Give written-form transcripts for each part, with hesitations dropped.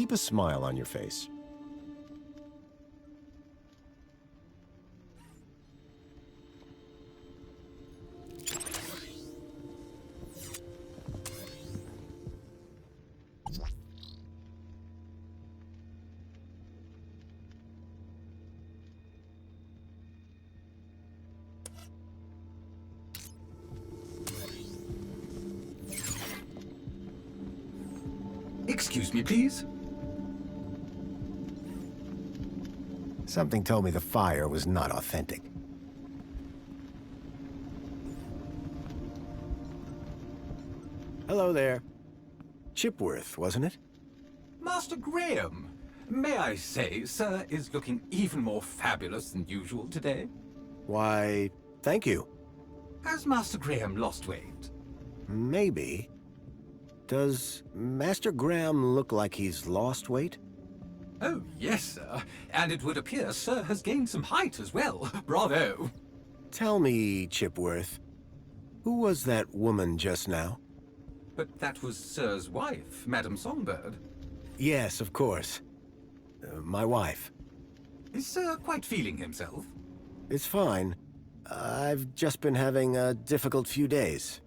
keep a smile on your face. Excuse me, please. Something told me the fire was not authentic. Hello there. Chipworth, wasn't it? Master Graham, may I say, sir is looking even more fabulous than usual today. Why, thank you. Has Master Graham lost weight? Maybe. Does Master Graham look like he's lost weight? Oh, yes, sir. And it would appear sir has gained some height as well. Bravo. Tell me, Chipworth, who was that woman just now? But that was sir's wife, Madam Songbird. Yes, of course. My wife. Is sir quite feeling himself? It's fine. I've just been having a difficult few days.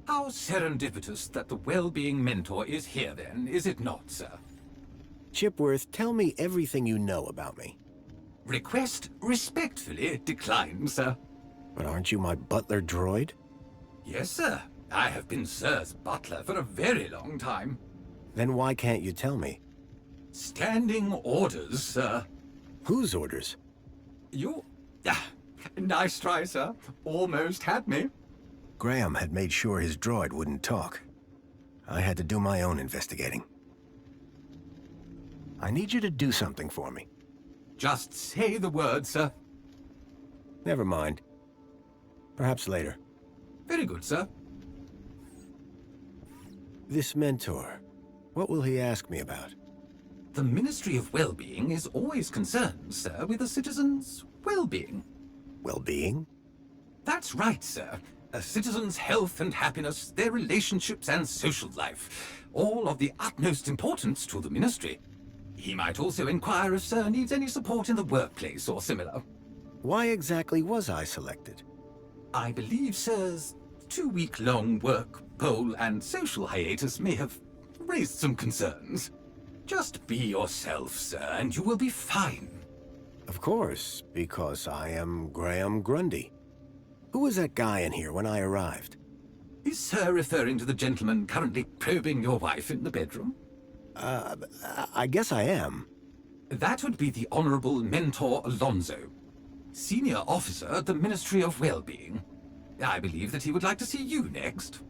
How serendipitous that the well-being mentor is here then, is it not, sir? Chipworth, tell me everything you know about me. Request respectfully declined, sir. But aren't you my butler droid? Yes, sir. I have been sir's butler for a very long time. Then why can't you tell me? Standing orders, sir. Whose orders? You... nice try, sir. Almost had me. Graham had made sure his droid wouldn't talk. I had to do my own investigating. I need you to do something for me. Just say the word, sir. Never mind. Perhaps later. Very good, sir. This mentor, what will he ask me about? The Ministry of Well-being is always concerned, sir, with a citizen's well-being. Well-being? That's right, sir. A citizen's health and happiness, their relationships and social life, all of the utmost importance to the Ministry. He might also inquire if sir needs any support in the workplace or similar. Why exactly was I selected? I believe sir's 2-week-long work, poll and social hiatus may have raised some concerns. Just be yourself, sir, and you will be fine. Of course, because I am Graham Grundy. Who was that guy in here when I arrived? Is sir referring to the gentleman currently probing your wife in the bedroom? I guess I am. That would be the Honorable Mentor Alonso, Senior Officer at the Ministry of Well-being. I believe that he would like to see you next.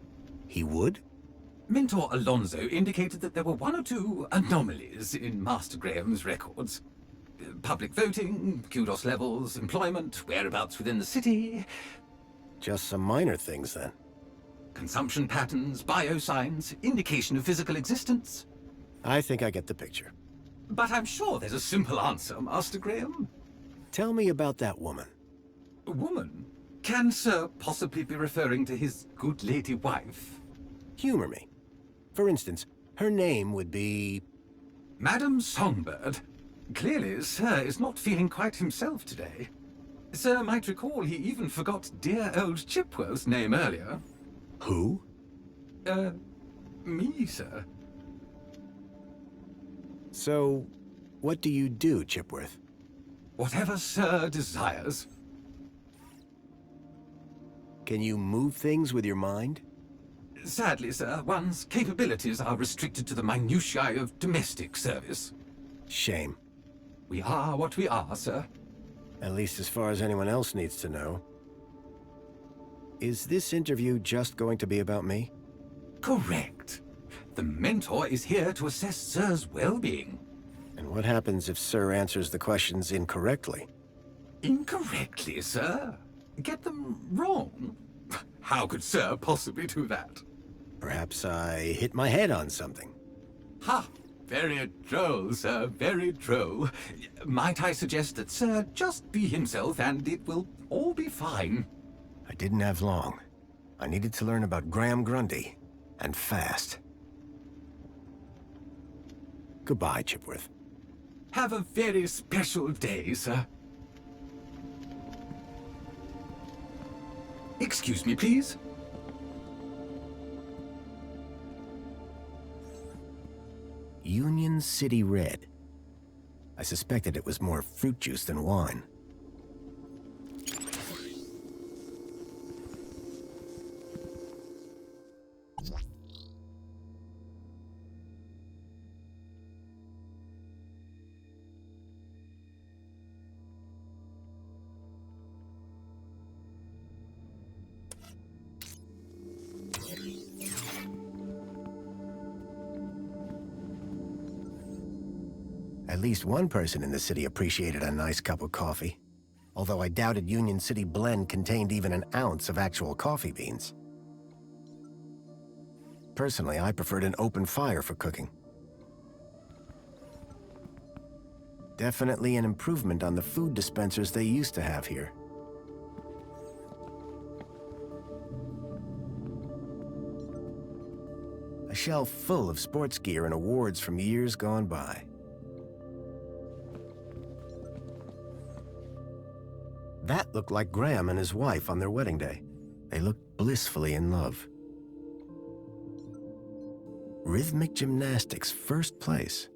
He would? Mentor Alonso indicated that there were 1 or 2 anomalies in Master Graham's records. Public voting, kudos levels, employment, whereabouts within the city. Just some minor things, then. Consumption patterns, biosigns, indication of physical existence. I think I get the picture. But I'm sure there's a simple answer, Master Graham. Tell me about that woman. A woman? Can sir possibly be referring to his good lady wife? Humor me. For instance, her name would be... Madam Songbird. Clearly, sir is not feeling quite himself today. Sir might recall he even forgot dear old Chipworth's name earlier. Who? Me, sir. So, what do you do, Chipworth? Whatever sir desires. Can you move things with your mind? Sadly, sir, one's capabilities are restricted to the minutiae of domestic service. Shame. We are what we are, sir. At least as far as anyone else needs to know. Is this interview just going to be about me? Correct. The mentor is here to assess sir's well-being. And what happens if Sir answers the questions incorrectly? Incorrectly, sir? Get them wrong? How could sir possibly do that? Perhaps I hit my head on something. Ha! Very droll, sir, very droll. Might I suggest that sir just be himself and it will all be fine? I didn't have long. I needed to learn about Graham Grundy, and fast. Goodbye, Chipworth. Have a very special day, sir. Excuse me, please. Union City Red. I suspected it was more fruit juice than wine. At least one person in the city appreciated a nice cup of coffee, although I doubted Union City Blend contained even an ounce of actual coffee beans. Personally, I preferred an open fire for cooking. Definitely an improvement on the food dispensers they used to have here. A shelf full of sports gear and awards from years gone by. That looked like Graham and his wife on their wedding day. They looked blissfully in love. Rhythmic gymnastics, first place.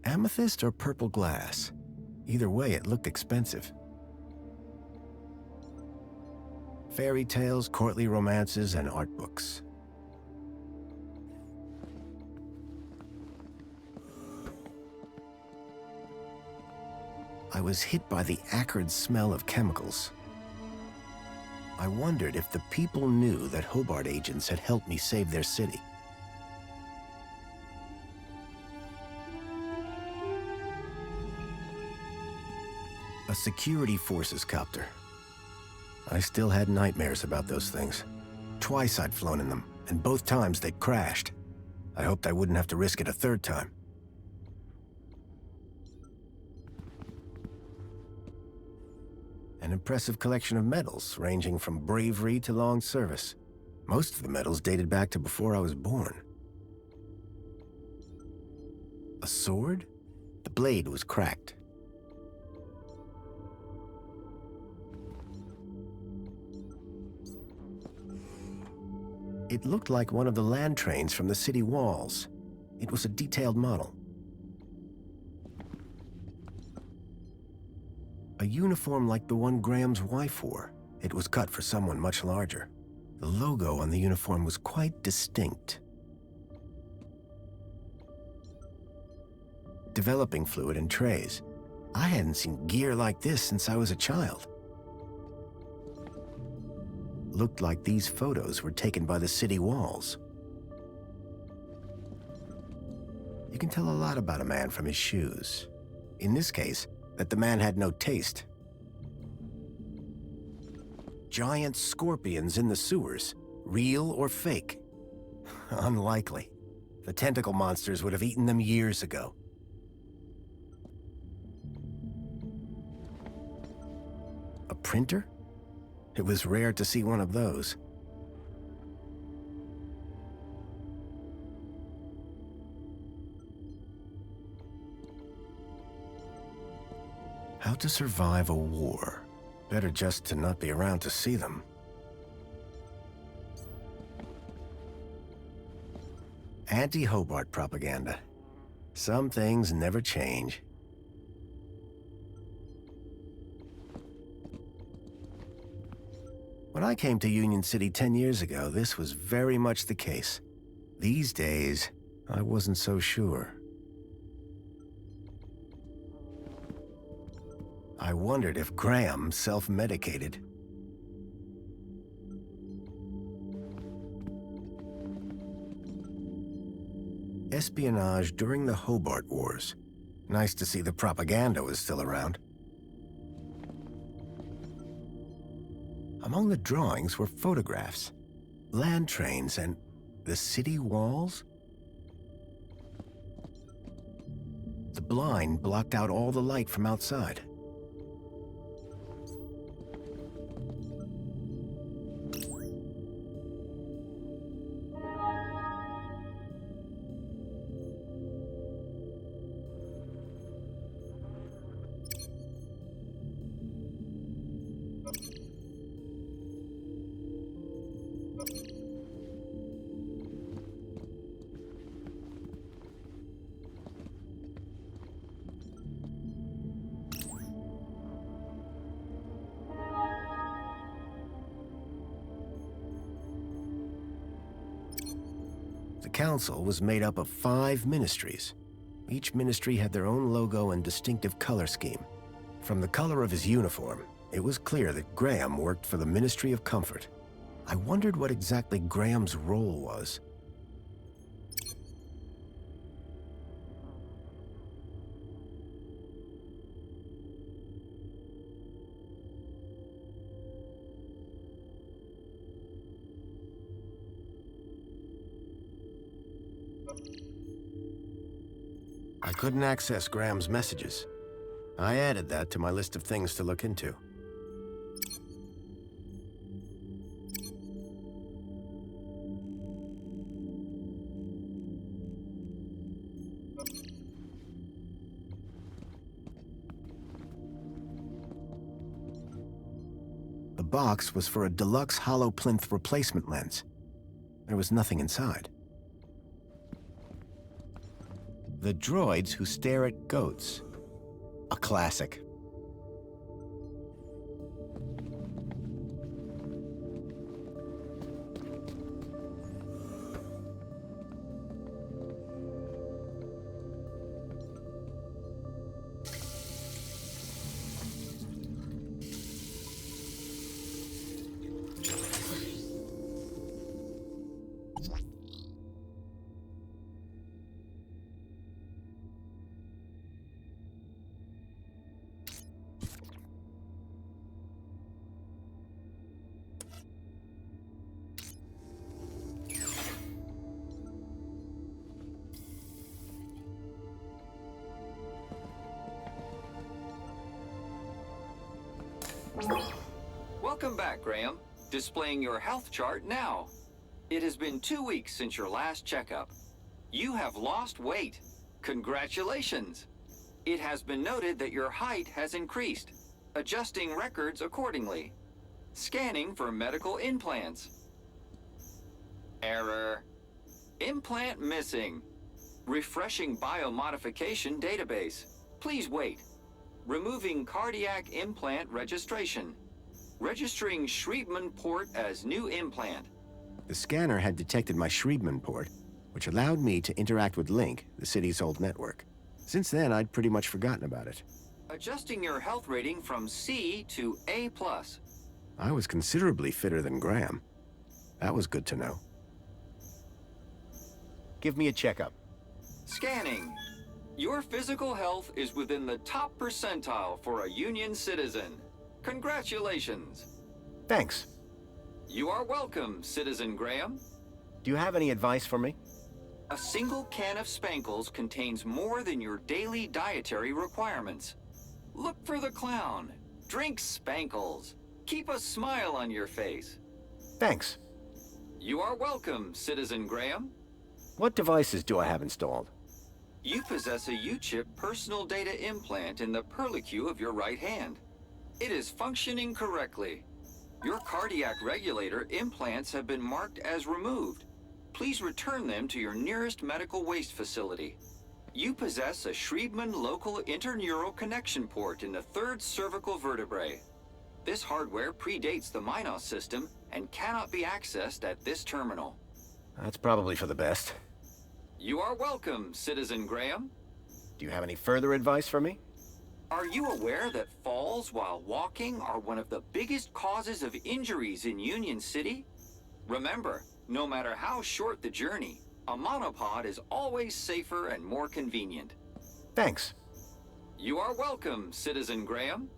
Amethyst or purple glass? Either way, it looked expensive. Fairy tales, courtly romances, and art books. I was hit by the acrid smell of chemicals. I wondered if the people knew that Hobart agents had helped me save their city. A security forces copter. I still had nightmares about those things. Twice I'd flown in them, and both times they'd crashed. I hoped I wouldn't have to risk it a third time. An impressive collection of medals, ranging from bravery to long service. Most of the medals dated back to before I was born. A sword? The blade was cracked. It looked like one of the land trains from the city walls. It was a detailed model. A uniform like the one Graham's wife wore. It was cut for someone much larger. The logo on the uniform was quite distinct. Developing fluid and trays. I hadn't seen gear like this since I was a child. Looked like these photos were taken by the city walls. You can tell a lot about a man from his shoes. In this case, that the man had no taste. Giant scorpions in the sewers, real or fake? Unlikely. The tentacle monsters would have eaten them years ago. A printer? It was rare to see one of those. How to survive a war. Better just to not be around to see them. Anti-Hobart propaganda. Some things never change. When I came to Union City 10 years ago, this was very much the case. These days, I wasn't so sure. I wondered if Graham self-medicated. Espionage during the Hobart Wars. Nice to see the propaganda was still around. Among the drawings were photographs, land trains, and the city walls. The blind blocked out all the light from outside. council was made up of 5 ministries. Each ministry had their own logo and distinctive color scheme. From the color of his uniform, it was clear that Graham worked for the Ministry of Comfort. I wondered what exactly Graham's role was. I couldn't access Graham's messages. I added that to my list of things to look into. The box was for a deluxe hollow plinth replacement lens. There was nothing inside. The droids who stare at goats. A classic. Welcome back, Graham. Displaying your health chart now. It has been 2 weeks since your last checkup. You have lost weight. Congratulations. It has been noted that your height has increased. Adjusting records accordingly. Scanning for medical implants. Error. Implant missing. Refreshing biomodification database. Please wait. Removing cardiac implant registration. Registering Schriebman port as new implant. The scanner had detected my Schriebman port, which allowed me to interact with Link, the city's old network. Since then, I'd pretty much forgotten about it. Adjusting your health rating from C to A+. I was considerably fitter than Graham. That was good to know. Give me a checkup. Scanning. Your physical health is within the top percentile for a Union citizen. Congratulations. Thanks. You are welcome, Citizen Graham. Do you have any advice for me? A single can of Spankles contains more than your daily dietary requirements. Look for the clown. Drink Spankles. Keep a smile on your face. Thanks. You are welcome, Citizen Graham. What devices do I have installed? You possess a U-chip personal data implant in the perlicue of your right hand. It is functioning correctly. Your cardiac regulator implants have been marked as removed. Please return them to your nearest medical waste facility. You possess a Schriebman local interneural connection port in the 3rd cervical vertebrae. This hardware predates the Minos system and cannot be accessed at this terminal. That's probably for the best. You are welcome, Citizen Graham. Do you have any further advice for me? Are you aware that falls while walking are one of the biggest causes of injuries in Union City? Remember, no matter how short the journey, a monopod is always safer and more convenient. Thanks. You are welcome, Citizen Graham.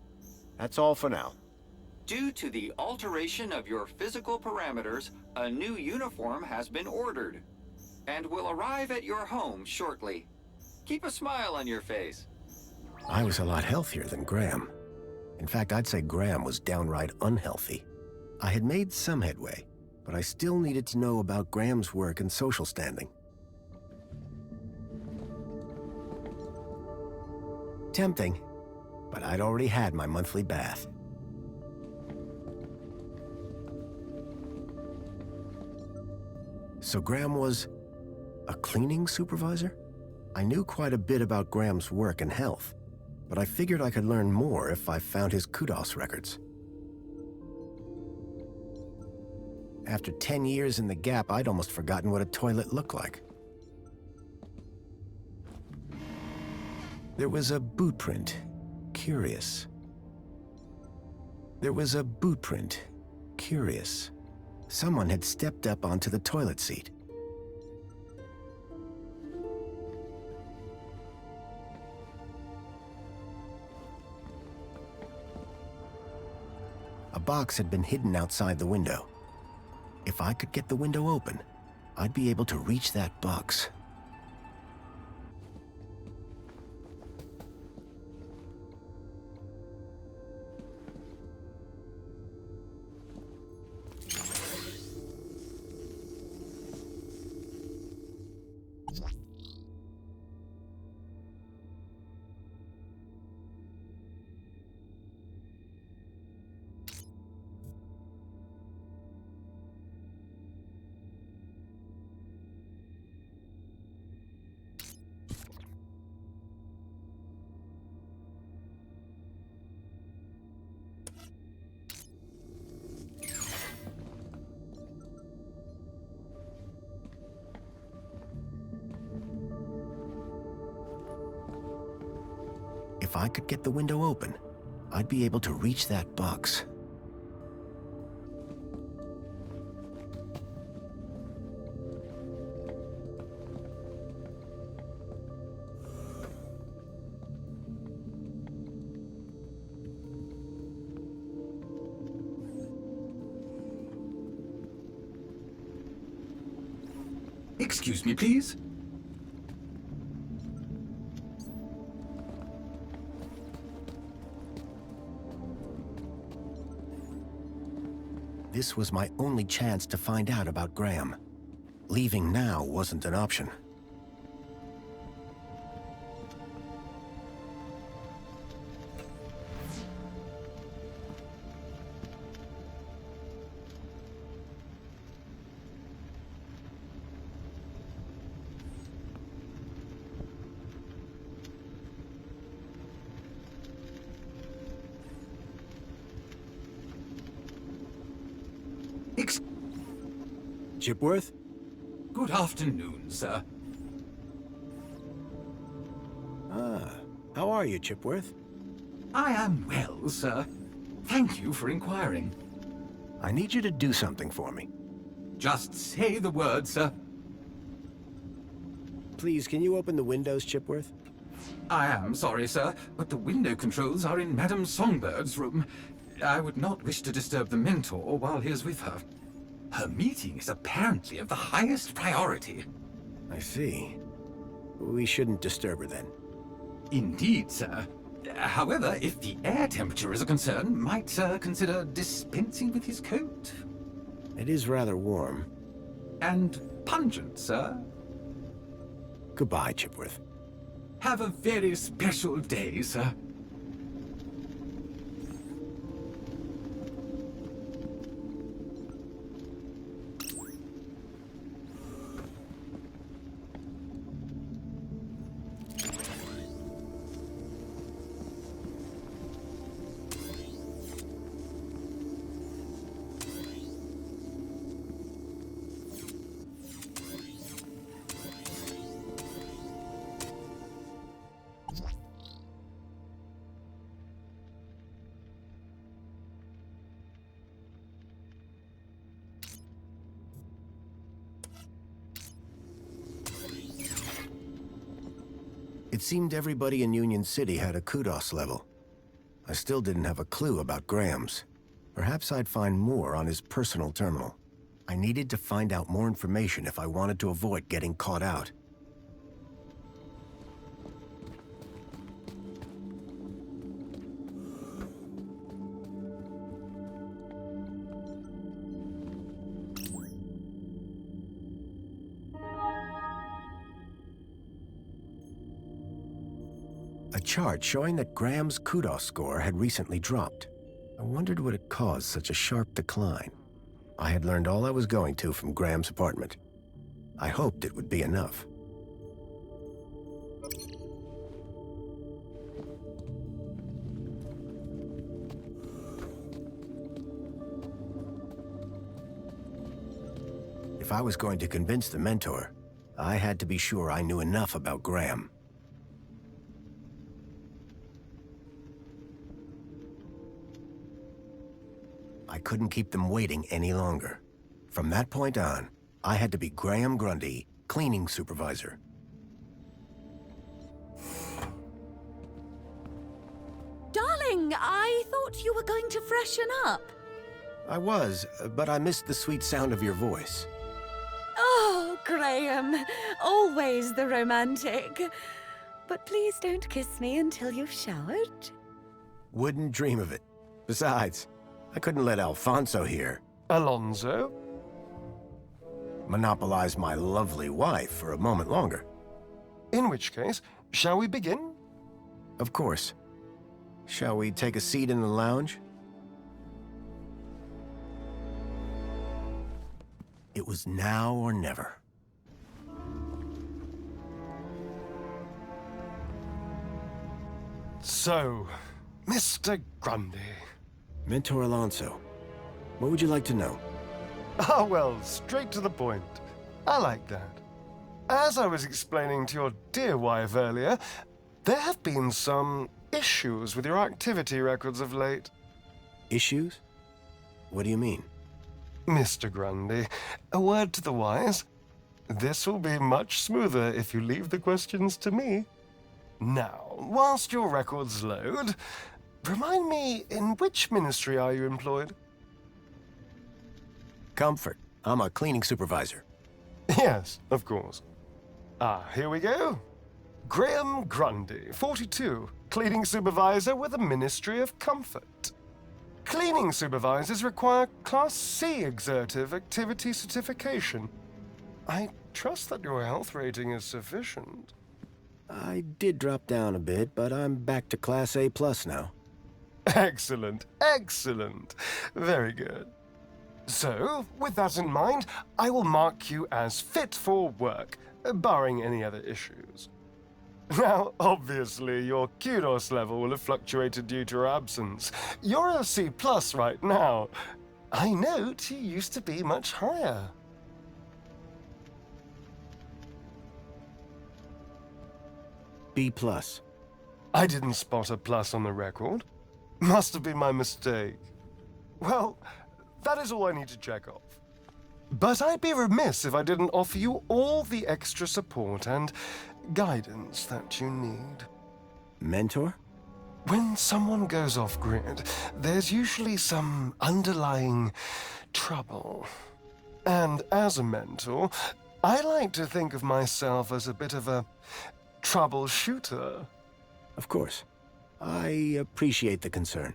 That's all for now. Due to the alteration of your physical parameters, a new uniform has been ordered and will arrive at your home shortly. Keep a smile on your face. I was a lot healthier than Graham. In fact, I'd say Graham was downright unhealthy. I had made some headway, but I still needed to know about Graham's work and social standing. Tempting, but I'd already had my monthly bath. So Graham was a cleaning supervisor? I knew quite a bit about Graham's work and health, but I figured I could learn more if I found his kudos records. After 10 years in the Gap, I'd almost forgotten what a toilet looked like. There was a boot print. Curious. There was a boot print. Curious. Someone had stepped up onto the toilet seat. A box had been hidden outside the window. If I could get the window open, I'd be able to reach that box. If I could get the window open, I'd be able to reach that box. Excuse me, please. This was my only chance to find out about Graham. Leaving now wasn't an option. Chipworth? Good afternoon, sir. How are you, Chipworth? I am well, sir. Thank you for inquiring. I need you to do something for me. Just say the word, sir. Please, can you open the windows, Chipworth? I am sorry, sir, but the window controls are in Madame Songbird's room. I would not wish to disturb the mentor while he is with her. Her meeting is apparently of the highest priority. I see. We shouldn't disturb her then. Indeed, sir. However, if the air temperature is a concern, might sir consider dispensing with his coat? It is rather warm. And pungent, sir. Goodbye, Chipworth. Have a very special day, sir. It seemed everybody in Union City had a kudos level. I still didn't have a clue about Graham's. Perhaps I'd find more on his personal terminal. I needed to find out more information if I wanted to avoid getting caught out. A chart showing that Graham's kudos score had recently dropped. I wondered what had caused such a sharp decline. I had learned all I was going to from Graham's apartment. I hoped it would be enough. If I was going to convince the mentor, I had to be sure I knew enough about Graham. I couldn't keep them waiting any longer. From that point on, I had to be Graham Grundy, cleaning supervisor. Darling, I thought you were going to freshen up. I was, but I missed the sweet sound of your voice. Oh, Graham, always the romantic. But please don't kiss me until you've showered. Wouldn't dream of it. Besides, I couldn't let Alfonso here Alonso? monopolize my lovely wife for a moment longer. In which case, shall we begin? Of course. Shall we take a seat in the lounge? It was now or never. So, Mr. Grundy. Mentor Alonso, what would you like to know? Ah, well, straight to the point. I like that. As I was explaining to your dear wife earlier, there have been some issues with your activity records of late. Issues? What do you mean? Mr. Grundy, a word to the wise. This will be much smoother if you leave the questions to me. Now, whilst your records load, remind me, in which ministry are you employed? Comfort. I'm a cleaning supervisor. Yes, of course. Ah, here we go. Graham Grundy, 42, cleaning supervisor with the Ministry of Comfort. Cleaning supervisors require Class C exertive activity certification. I trust that your health rating is sufficient. I did drop down a bit, but I'm back to Class A+ now. Excellent, excellent. Very good. So, with that in mind, I will mark you as fit for work, barring any other issues. Now, obviously, your kudos level will have fluctuated due to your absence. You're a C+ right now. I note you used to be much higher. B+. I didn't spot a plus on the record. Must have been my mistake. Well, that is all I need to check off. But I'd be remiss if I didn't offer you all the extra support and guidance that you need. Mentor? When someone goes off-grid, there's usually some underlying trouble. And as a mentor, I like to think of myself as a bit of a troubleshooter. Of course. I appreciate the concern.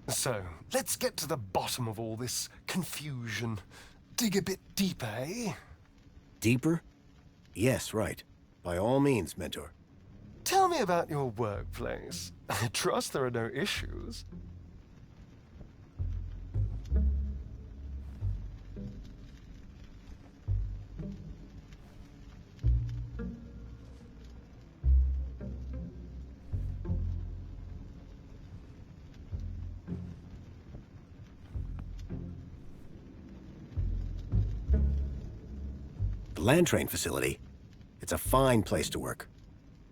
So, let's get to the bottom of all this confusion. Dig a bit deeper, eh? Deeper? Yes, right. By all means, Mentor. Tell me about your workplace. I trust there are no issues. The land train facility. It's a fine place to work.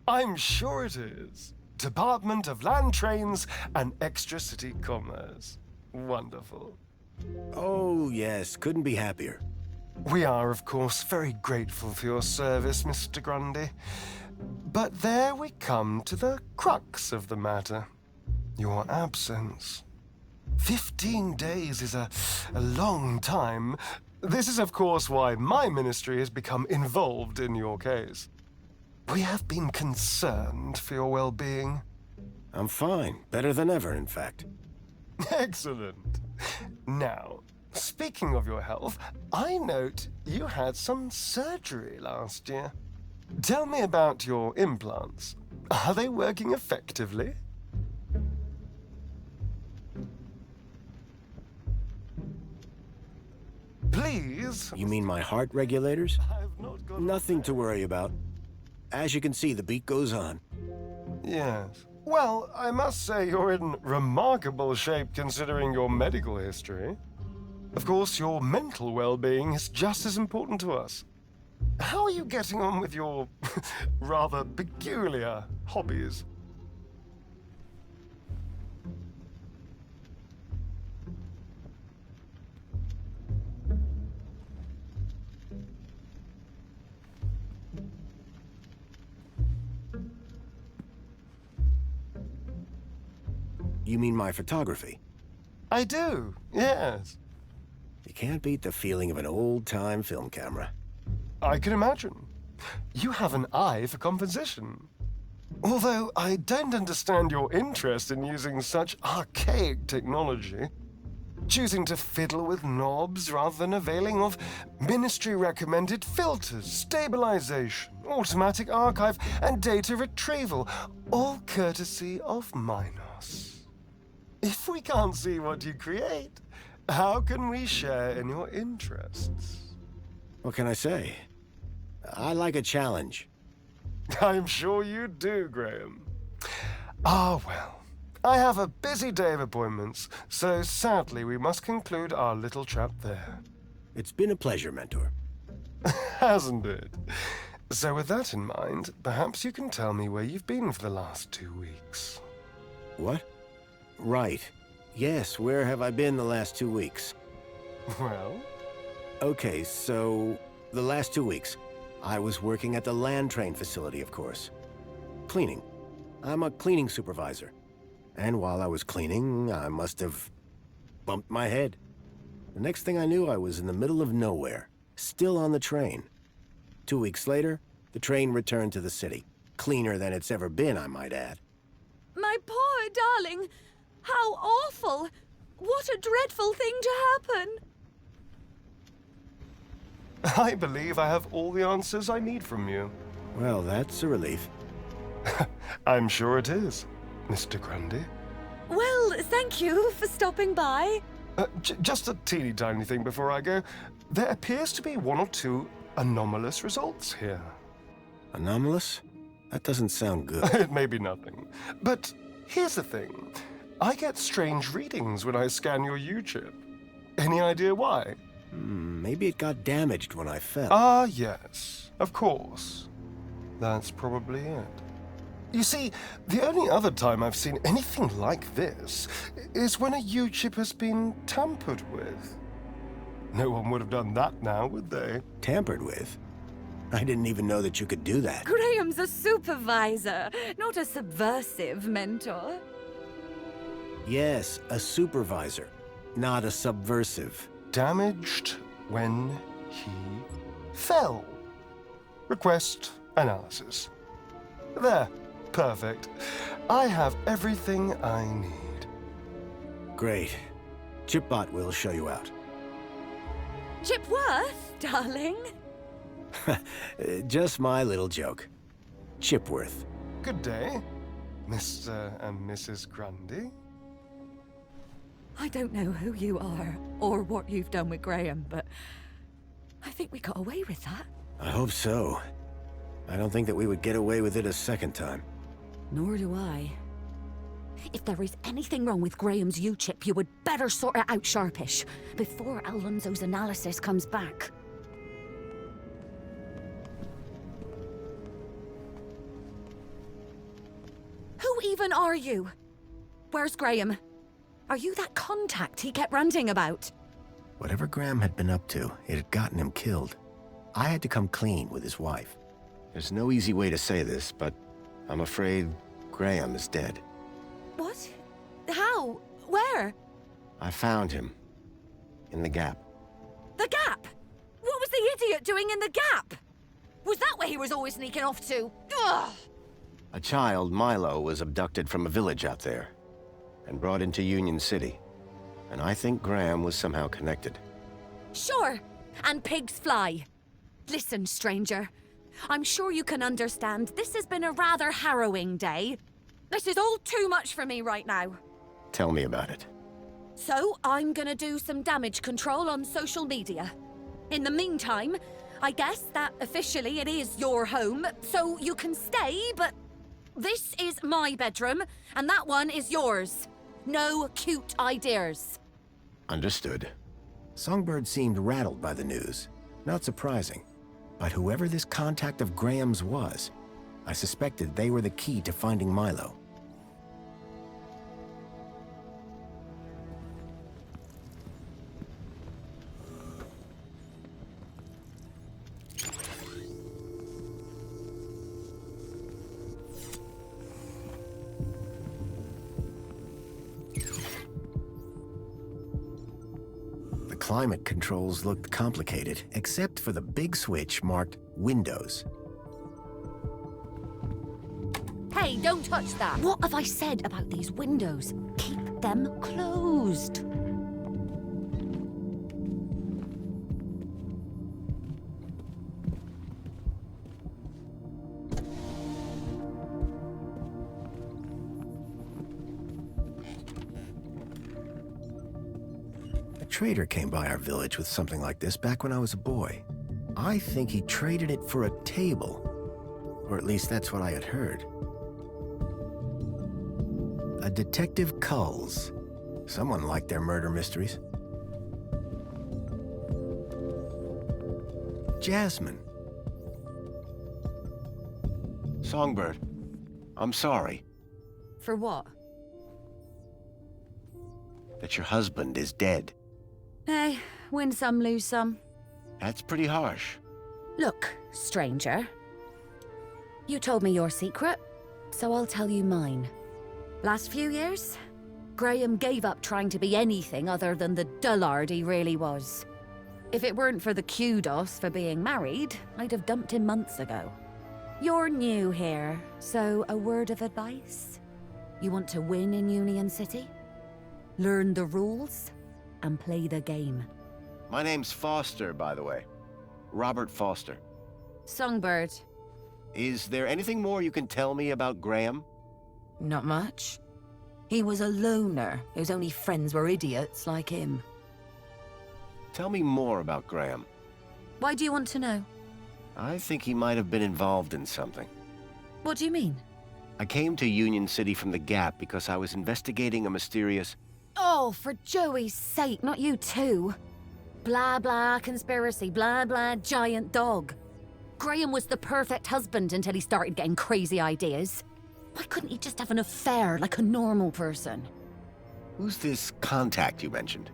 I'm sure it is. Department of Land Trains and Extra-City Commerce. Wonderful. Oh, yes. Couldn't be happier. We are, of course, very grateful for your service, Mr. Grundy. But there we come to the crux of the matter. Your absence. 15 days is a long time. This is, of course, why my ministry has become involved in your case. We have been concerned for your well-being. I'm fine. Better than ever, in fact. Excellent. Now, speaking of your health, I note you had some surgery last year. Tell me about your implants. Are they working effectively? Please. You mean my heart regulators? I've not got Nothing to worry about. As you can see, the beat goes on. Yes. Well, I must say you're in remarkable shape considering your medical history. Of course, your mental well-being is just as important to us. How are you getting on with your rather peculiar hobbies? You mean my photography? I do, yes. You can't beat the feeling of an old-time film camera. I can imagine. You have an eye for composition. Although I don't understand your interest in using such archaic technology. Choosing to fiddle with knobs rather than availing of ministry-recommended filters, stabilization, automatic archive, and data retrieval, all courtesy of Minos. If we can't see what you create, how can we share in your interests? What can I say? I like a challenge. I'm sure you do, Graham. Ah, well. I have a busy day of appointments, so sadly we must conclude our little chat there. It's been a pleasure, Mentor. Hasn't it? So with that in mind, perhaps you can tell me where you've been for the last 2 weeks. What? Right. Yes, where have I been the last 2 weeks? Well? Okay, so the last 2 weeks, I was working at the land train facility, of course. Cleaning. I'm a cleaning supervisor. And while I was cleaning, I must have bumped my head. The next thing I knew, I was in the middle of nowhere, still on the train. 2 weeks later, the train returned to the city. Cleaner than it's ever been, I might add. My poor darling! How awful! What a dreadful thing to happen! I believe I have all the answers I need from you. Well, that's a relief. I'm sure it is, Mr. Grundy. Well, thank you for stopping by. Just a teeny tiny thing before I go. There appears to be 1 or 2 anomalous results here. Anomalous? That doesn't sound good. It may be nothing. But here's the thing. I get strange readings when I scan your U-chip. Any idea why? Maybe it got damaged when I fell. Ah, yes. Of course. That's probably it. You see, the only other time I've seen anything like this is when a U-chip has been tampered with. No one would have done that now, would they? Tampered with? I didn't even know that you could do that. Graham's a supervisor, not a subversive mentor. Yes, a supervisor, not a subversive. Damaged when he fell. Request analysis. There. Perfect. I have everything I need. Great. Chipbot will show you out. Chipworth, darling? Just my little joke. Chipworth. Good day, Mr. and Mrs. Grundy. I don't know who you are or what you've done with Graham, but I think we got away with that. I hope so. I don't think that we would get away with it a second time. Nor do I. If there is anything wrong with Graham's U-chip, you would better sort it out sharpish, before Alonso's analysis comes back. Who even are you? Where's Graham? Are you that contact he kept ranting about? Whatever Graham had been up to, it had gotten him killed. I had to come clean with his wife. There's no easy way to say this, but I'm afraid Graham is dead. What? How? Where? I found him. In the Gap. The Gap? What was the idiot doing in the Gap? Was that where he was always sneaking off to? Ugh! A child, Milo, was abducted from a village out there and brought into Union City. And I think Graham was somehow connected. Sure, and pigs fly. Listen, stranger. I'm sure you can understand this has been a rather harrowing day. This is all too much for me right now. Tell me about it. So, I'm gonna do some damage control on social media. In the meantime, I guess that officially it is your home, so you can stay, but this is my bedroom, and that one is yours. No cute ideas. Understood. Songbird seemed rattled by the news. Not surprising. But whoever this contact of Graham's was, I suspected they were the key to finding Milo. climate controls looked complicated, except for the big switch marked Windows. Hey, don't touch that! What have I said about these windows? Keep them closed. A trader came by our village with something like this back when I was a boy. I think he traded it for a table. Or at least that's what I had heard. A Detective Culls. Someone liked their murder mysteries. Jasmine. Songbird, I'm sorry For what? that your husband is dead. Hey, win some, lose some. That's pretty harsh. Look, stranger. You told me your secret, so I'll tell you mine. Last few years, Graham gave up trying to be anything other than the dullard he really was. If it weren't for the kudos for being married, I'd have dumped him months ago. You're new here, so a word of advice? You want to win in Union City? Learn the rules and play the game. My name's Foster, by the way. Robert Foster. Songbird. Is there anything more you can tell me about Graham? Not much. He was a loner whose only friends were idiots like him. Tell me more about Graham. Why do you want to know? I think he might have been involved in something. What do you mean? I came to Union City from the Gap because I was investigating a mysterious... Oh, for Joey's sake, not you too. Blah, blah, conspiracy, blah, blah, giant dog. Graham was the perfect husband until he started getting crazy ideas. Why couldn't he just have an affair like a normal person? Who's this contact you mentioned?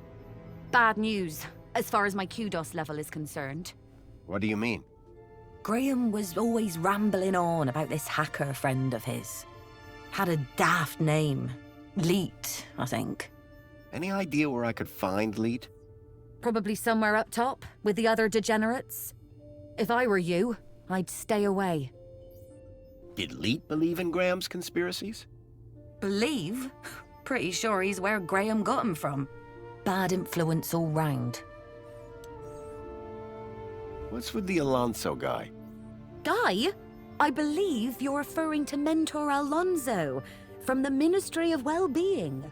Bad news, as far as my kudos level is concerned. What do you mean? Graham was always rambling on about this hacker friend of his. Had a daft name. Leet, I think. Any idea where I could find Leet? Probably somewhere up top, with the other degenerates. If I were you, I'd stay away. Did Leet believe in Graham's conspiracies? Believe? Pretty sure he's where Graham got him from. Bad influence all round. What's with the Alonso guy? Guy? I believe you're referring to Mentor Alonso from the Ministry of Well-Being.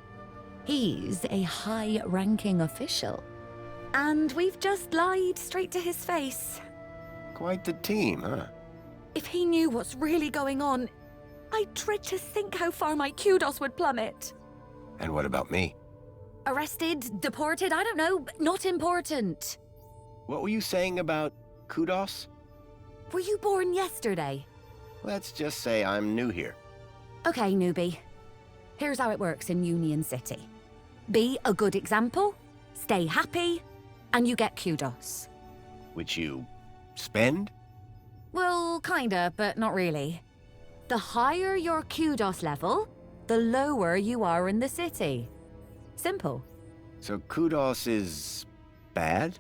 He's a high-ranking official. And we've just lied straight to his face. Quite the team, huh? If he knew what's really going on, I dread to think how far my kudos would plummet. And what about me? Arrested, deported, I don't know, not important. What were you saying about kudos? Were you born yesterday? Let's just say I'm new here. Okay, newbie. Here's how it works in Union City. Be a good example, stay happy, and you get kudos. Which you spend? Well, kinda, but not really. The higher your kudos level, the lower you are in the city. Simple. So kudos is bad?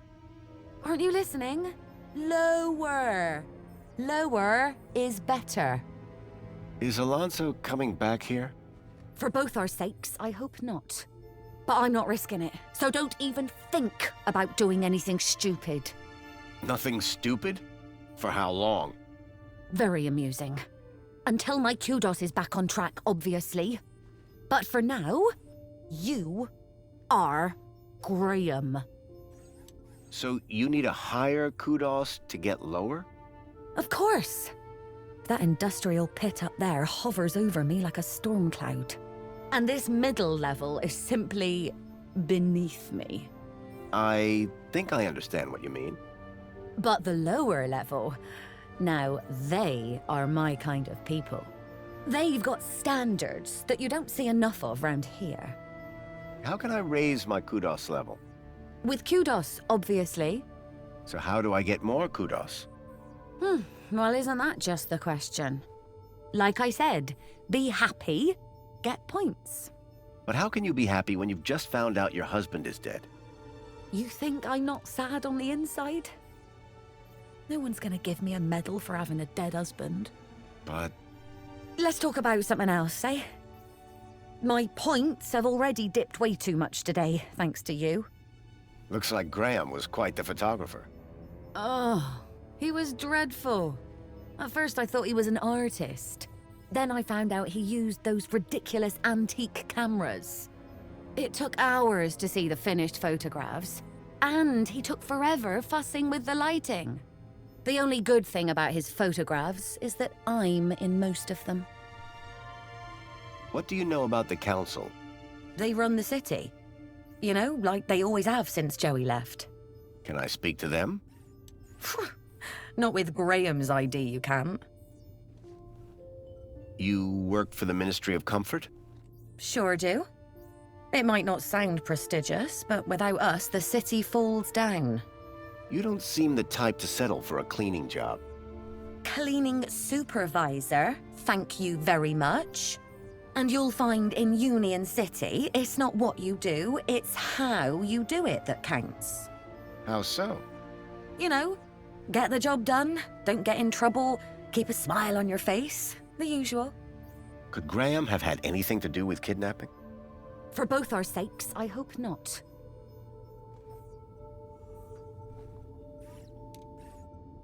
Aren't you listening? Lower. Lower is better. Is Alonso coming back here? For both our sakes, I hope not. But I'm not risking it, so don't even think about doing anything stupid. Nothing stupid? For how long? Very amusing. Until my kudos is back on track, obviously. But for now, you are Graham. So you need a higher kudos to get lower? Of course. That industrial pit up there hovers over me like a storm cloud. And this middle level is simply beneath me. I think I understand what you mean. But the lower level, now they are my kind of people. They've got standards that you don't see enough of round here. How can I raise my kudos level? With kudos, obviously. So how do I get more kudos? Well, isn't that just the question? Like I said, be happy, get points. But how can you be happy when you've just found out your husband is dead? You think I'm not sad on the inside? No one's gonna give me a medal for having a dead husband. But Let's talk about something else, eh? My points have already dipped way too much today, thanks to you. looks like Graham was quite the photographer. Oh, he was dreadful. At first I thought he was an artist. Then I found out he used those ridiculous antique cameras. It took hours to see the finished photographs, and he took forever fussing with the lighting. The only good thing about his photographs is that I'm in most of them. What do you know about the council? They run the city. You know, like they always have since Joey left. Can I speak to them? Not with Graham's ID, you can't. You work for the Ministry of Comfort? Sure do. It might not sound prestigious, but without us, the city falls down. You don't seem the type to settle for a cleaning job. Cleaning supervisor, thank you very much. And you'll find in Union City, it's not what you do, it's how you do it that counts. How so? You know, get the job done, don't get in trouble, keep a smile on your face, the usual. Could Graham have had anything to do with kidnapping? For both our sakes, I hope not.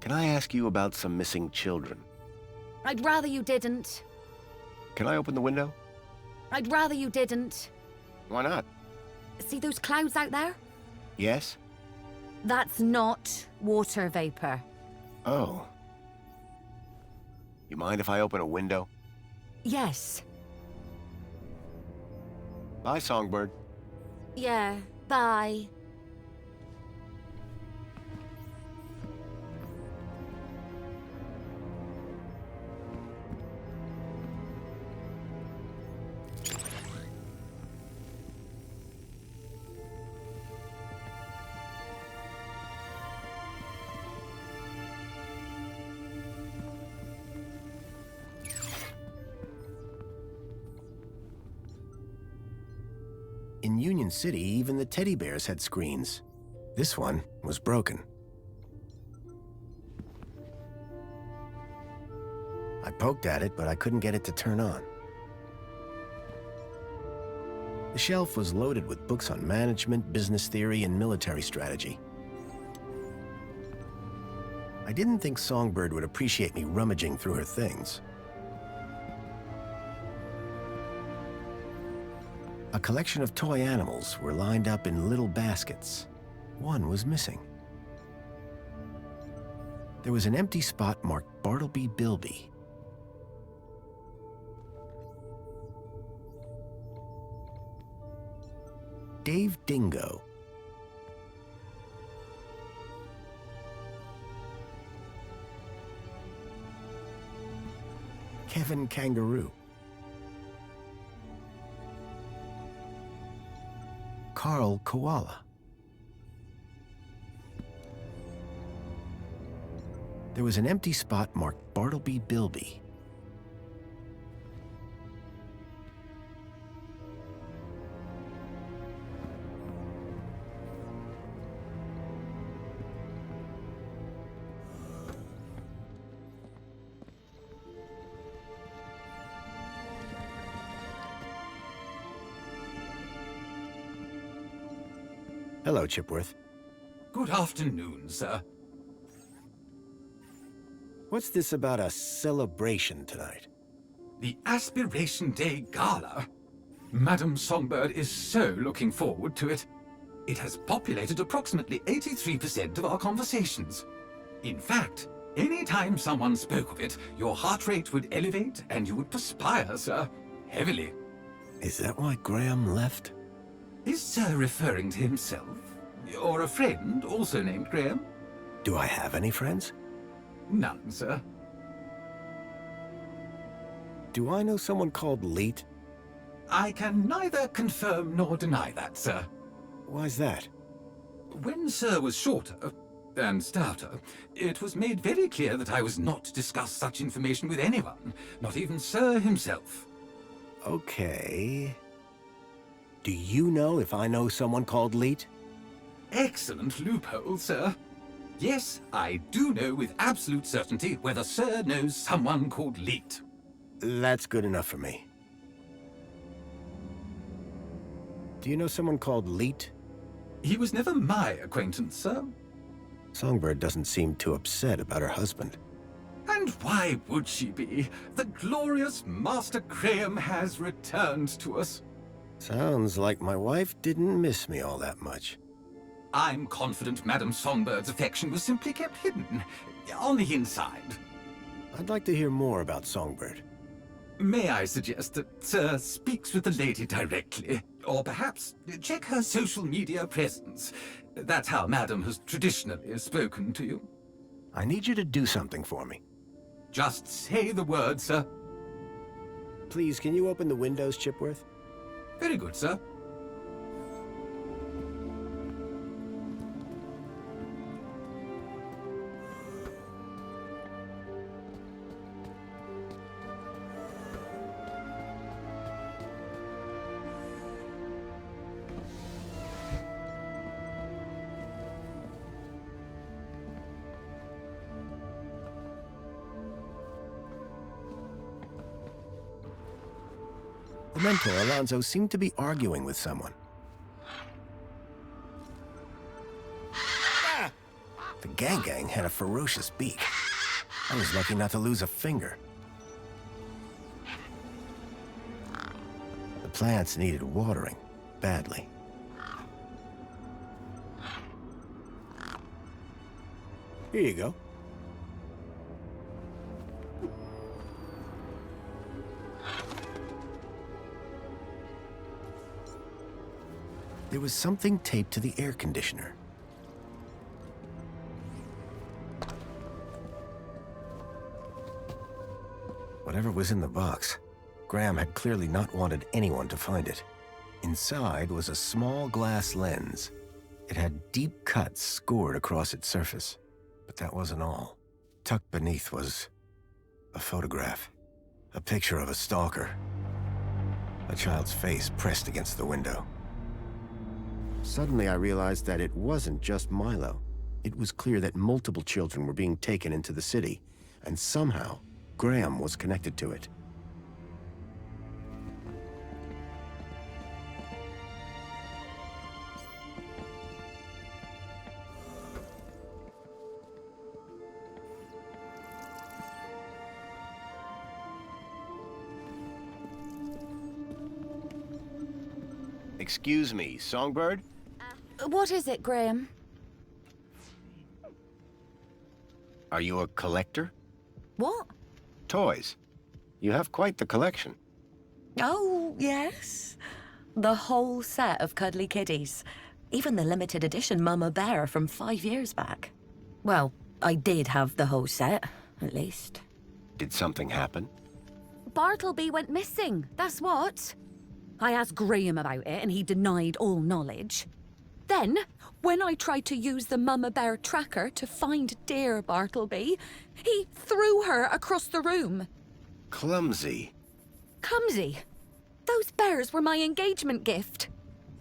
Can I ask you about some missing children? I'd rather you didn't. Can I open the window? I'd rather you didn't. Why not? See those clouds out there? Yes? That's not water vapor. Oh. You mind if I open a window? Yes. Bye, Songbird. Yeah, bye. In Union City, even the teddy bears had screens. This one was broken. I poked at it, but I couldn't get it to turn on. The shelf was loaded with books on management, business theory, and military strategy. I didn't think Songbird would appreciate me rummaging through her things. A collection of toy animals were lined up in little baskets. One was missing. There was an empty spot marked Bartleby Bilby. Dave Dingo. Kevin Kangaroo. Carl Koala. There was an empty spot marked Bartleby Bilby. Hello, Chipworth. Good afternoon, sir. What's this about a celebration tonight? The Aspiration Day Gala. Madam Songbird is so looking forward to it. It has populated approximately 83% of our conversations. In fact, any time someone spoke of it, your heart rate would elevate and you would perspire, sir, heavily. Is that why Graham left? Is Sir referring to himself? Or a friend also named Graham? Do I have any friends? None, sir. Do I know someone called Leet? I can neither confirm nor deny that, sir. Why's that? When Sir was shorter and stouter, it was made very clear that I was not to discuss such information with anyone, not even Sir himself. Okay. Do you know if I know someone called Leet? excellent loophole, sir. Yes, I do know with absolute certainty whether Sir knows someone called Leet. That's good enough for me. Do you know someone called Leet? He was never my acquaintance, sir. Songbird doesn't seem too upset about her husband. And why would she be? The glorious Master Graham has returned to us. Sounds like my wife didn't miss me all that much. I'm confident Madame Songbird's affection was simply kept hidden, on the inside. I'd like to hear more about Songbird. May I suggest that Sir speaks with the lady directly? Or perhaps check her social media presence. That's how Madame has traditionally spoken to you. I need you to do something for me. Just say the word, sir. Please, can you open the windows, Chipworth? Very good, sir. The mentor, Alonzo, seemed to be arguing with someone. The gang had a ferocious beak. I was lucky not to lose a finger. The plants needed watering, badly. Here you go. There was something taped to the air conditioner. Whatever was in the box, Graham had clearly not wanted anyone to find it. Inside was a small glass lens. It had deep cuts scored across its surface. But that wasn't all. Tucked beneath was a photograph. A picture of a stalker. A child's face pressed against the window. Suddenly I realized that it wasn't just Milo. It was clear that multiple children were being taken into the city, and somehow Graham was connected to it. Excuse me, Songbird? What is it, Graham? Are you a collector? What? Toys. You have quite the collection. Oh, yes. The whole set of cuddly kiddies. Even the limited edition Mama Bear from 5 years back. Well, I did have the whole set, at least. Did something happen? Bartleby went missing, that's what. I asked Graham about it and he denied all knowledge. Then, when I tried to use the Mama Bear tracker to find dear Bartleby, he threw her across the room. Clumsy. Clumsy? Those bears were my engagement gift.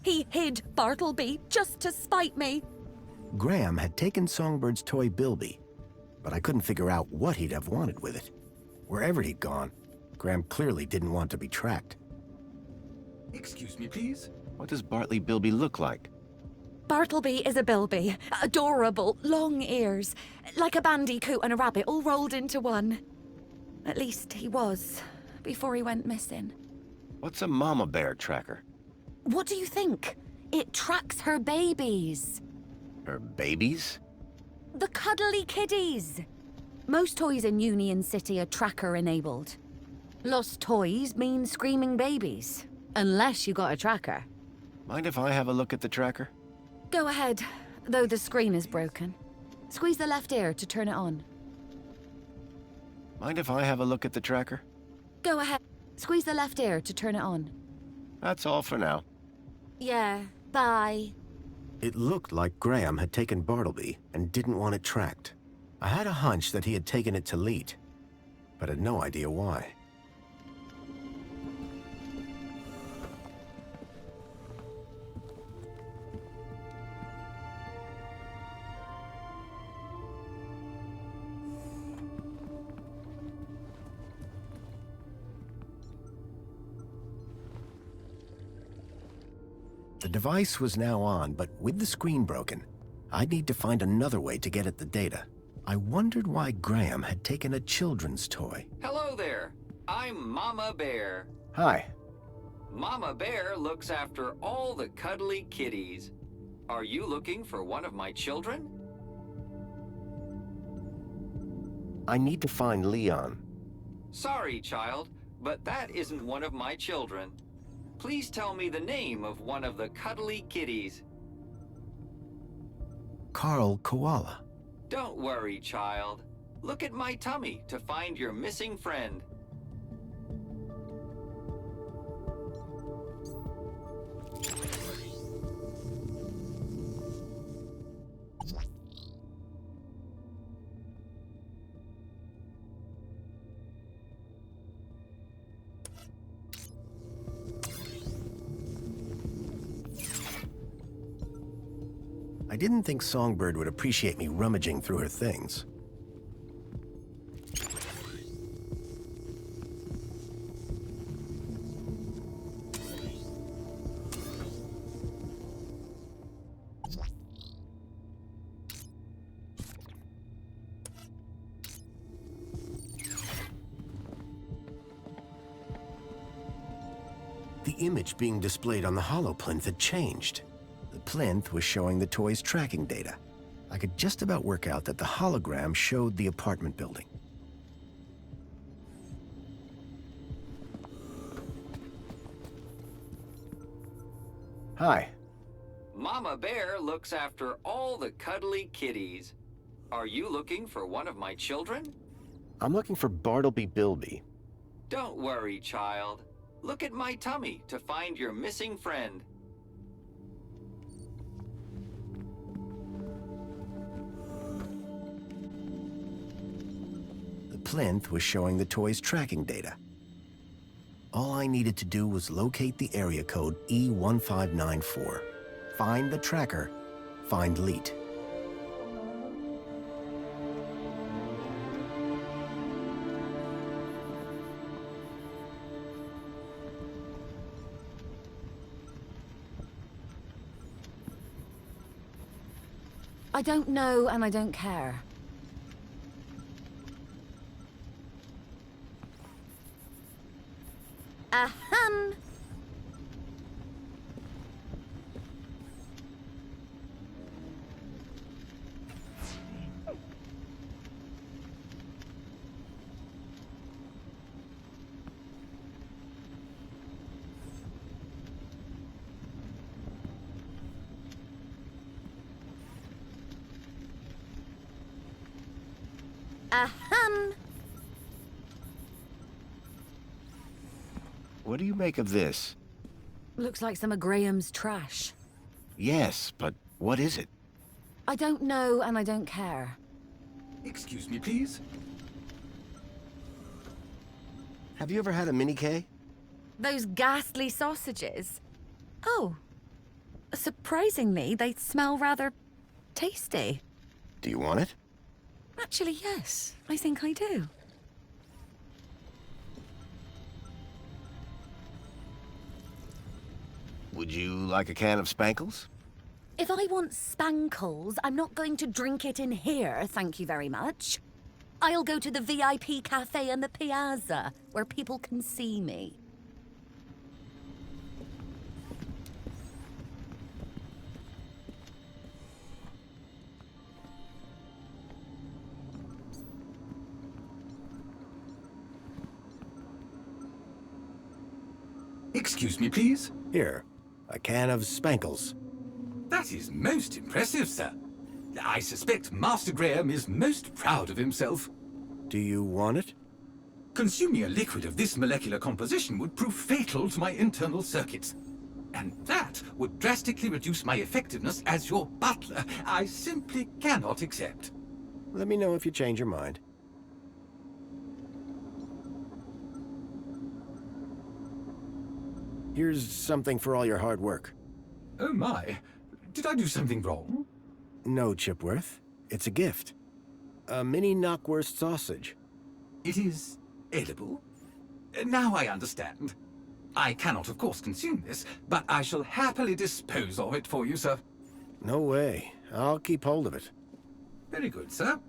He hid Bartleby just to spite me. Graham had taken Songbird's toy Bilby, but I couldn't figure out what he'd have wanted with it. Wherever he'd gone, Graham clearly didn't want to be tracked. Excuse me, please. What does Bartley Bilby look like? Bartleby is a Bilby. Adorable, long ears. Like a bandicoot and a rabbit all rolled into one. At least he was, before he went missing. What's a mama bear tracker? What do you think? It tracks her babies. Her babies? The cuddly kiddies. Most toys in Union City are tracker-enabled. Lost toys mean screaming babies. Unless you got a tracker. Mind if I have a look at the tracker? Go ahead, though the screen is broken. Squeeze the left ear to turn it on. Mind if I have a look at the tracker? Go ahead. Squeeze the left ear to turn it on. That's all for now. Yeah, bye. It looked like Graham had taken Bartleby and didn't want it tracked. I had a hunch that he had taken it to Leet, but had no idea why. The device was now on, but with the screen broken, I'd need to find another way to get at the data. I wondered why Graham had taken a children's toy. Hello there. I'm Mama Bear. Hi. Mama Bear looks after all the cuddly kitties. Are you looking for one of my children? I need to find Leon. Sorry, child, but that isn't one of my children. Please tell me the name of one of the cuddly kitties. Carl Koala. Don't worry, child. Look at my tummy to find your missing friend. I didn't think Songbird would appreciate me rummaging through her things. The image being displayed on the holoplinth had changed. The plinth was showing the toy's tracking data. I could just about work out that the hologram showed the apartment building. Hi. Mama Bear looks after all the cuddly kitties. Are you looking for one of my children? I'm looking for Bartleby Bilby. Don't worry, child. Look at my tummy to find your missing friend. The plinth was showing the toy's tracking data. All I needed to do was locate the area code E1594. Find the tracker, find Leet. I don't know and I don't care. Ahem. Ahem. What do you make of this? Looks like some of Graham's trash. Yes, but what is it? I don't know and I don't care. Excuse me, please. Have you ever had a mini K? Those ghastly sausages. Oh. Surprisingly, they smell rather tasty. Do you want it? Actually, yes. I think I do. Would you like a can of Spankles? If I want spankles, I'm not going to drink it in here, thank you very much. I'll go to the VIP cafe in the piazza, where people can see me. Excuse me, please. Here, a can of Spankles. That is most impressive, sir. I suspect Master Graham is most proud of himself. Do you want it? Consuming a liquid of this molecular composition would prove fatal to my internal circuits. And that would drastically reduce my effectiveness as your butler. I simply cannot accept. Let me know if you change your mind. Here's something for all your hard work. Oh my. Did I do something wrong? No, Chipworth. It's a gift. A mini knockwurst sausage. It is edible? Now I understand. I cannot, of course, consume this, but I shall happily dispose of it for you, sir. No way. I'll keep hold of it. Very good, sir.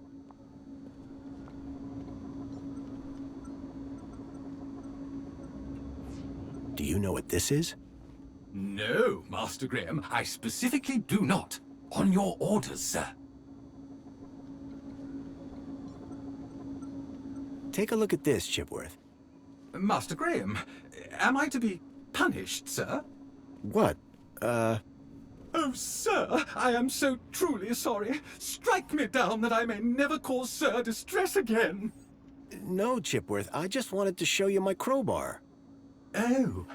Do you know what this is? No, Master Graham, I specifically do not. On your orders, sir. Take a look at this, Chipworth. Master Graham, am I to be punished, sir? What? Oh, sir, I am so truly sorry. Strike me down that I may never cause sir distress again. No, Chipworth. I just wanted to show you my crowbar. Oh,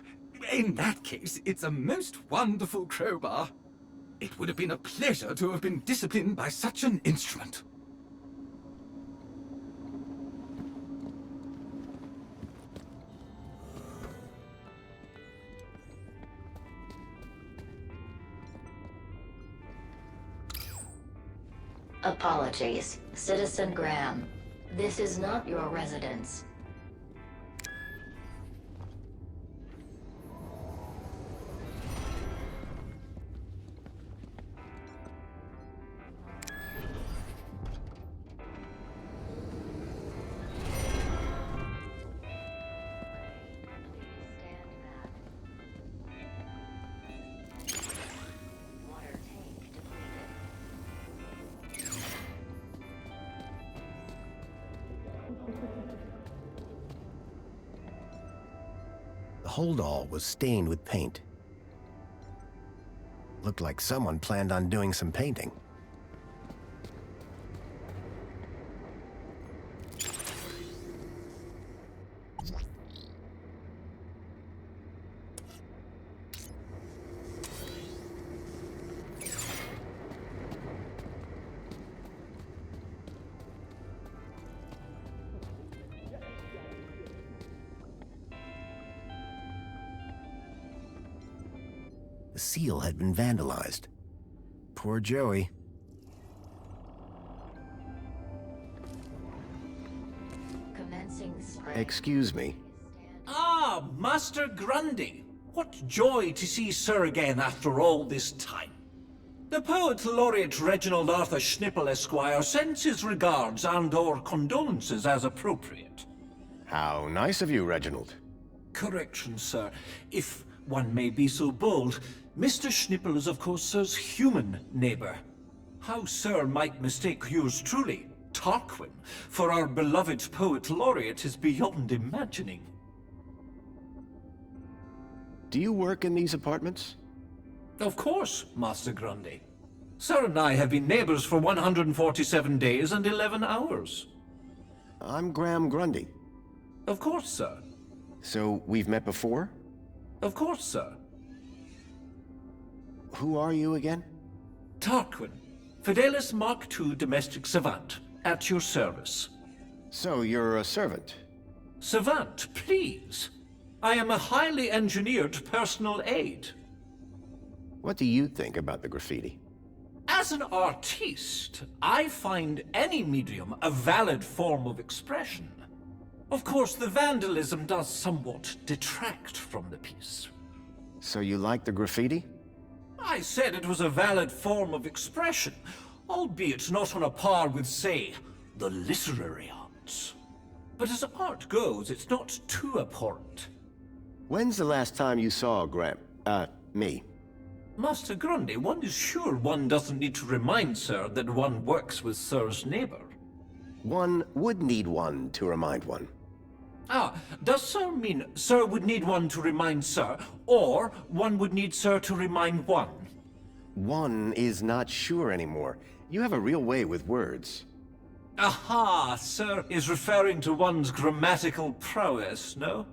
in that case, it's a most wonderful crowbar. It would have been a pleasure to have been disciplined by such an instrument. Apologies, Citizen Graham. This is not your residence. The holdall was stained with paint. Looked like someone planned on doing some painting. The seal had been vandalized. Poor Joey. Commencing spray. Excuse me. Ah, Master Grundy. What joy to see Sir again after all this time. The Poet Laureate Reginald Arthur Schnippel Esquire sends his regards and/or condolences as appropriate. How nice of you, Reginald. Correction, sir. If one may be so bold, Mr. Schnippel is of course Sir's human neighbour. How Sir might mistake yours truly, Tarquin, for our beloved Poet Laureate is beyond imagining. Do you work in these apartments? Of course, Master Grundy. Sir and I have been neighbours for 147 days and 11 hours. I'm Graham Grundy. Of course, sir. So we've met before? Of course, sir. Who are you again? Tarquin, Fidelis Mark II domestic savant, at your service. So you're a servant? Savant, please. I am a highly engineered personal aid. What do you think about the graffiti? As an artiste, I find any medium a valid form of expression. Of course, the vandalism does somewhat detract from the piece. So you like the graffiti? I said it was a valid form of expression, albeit not on a par with, say, the literary arts. But as art goes, it's not too abhorrent. When's the last time you saw me? Master Grundy, one is sure one doesn't need to remind Sir that one works with Sir's neighbour. One would need one to remind one. Ah, does Sir mean Sir would need one to remind Sir, or one would need Sir to remind one? One is not sure anymore. You have a real way with words. Aha, Sir is referring to one's grammatical prowess, no?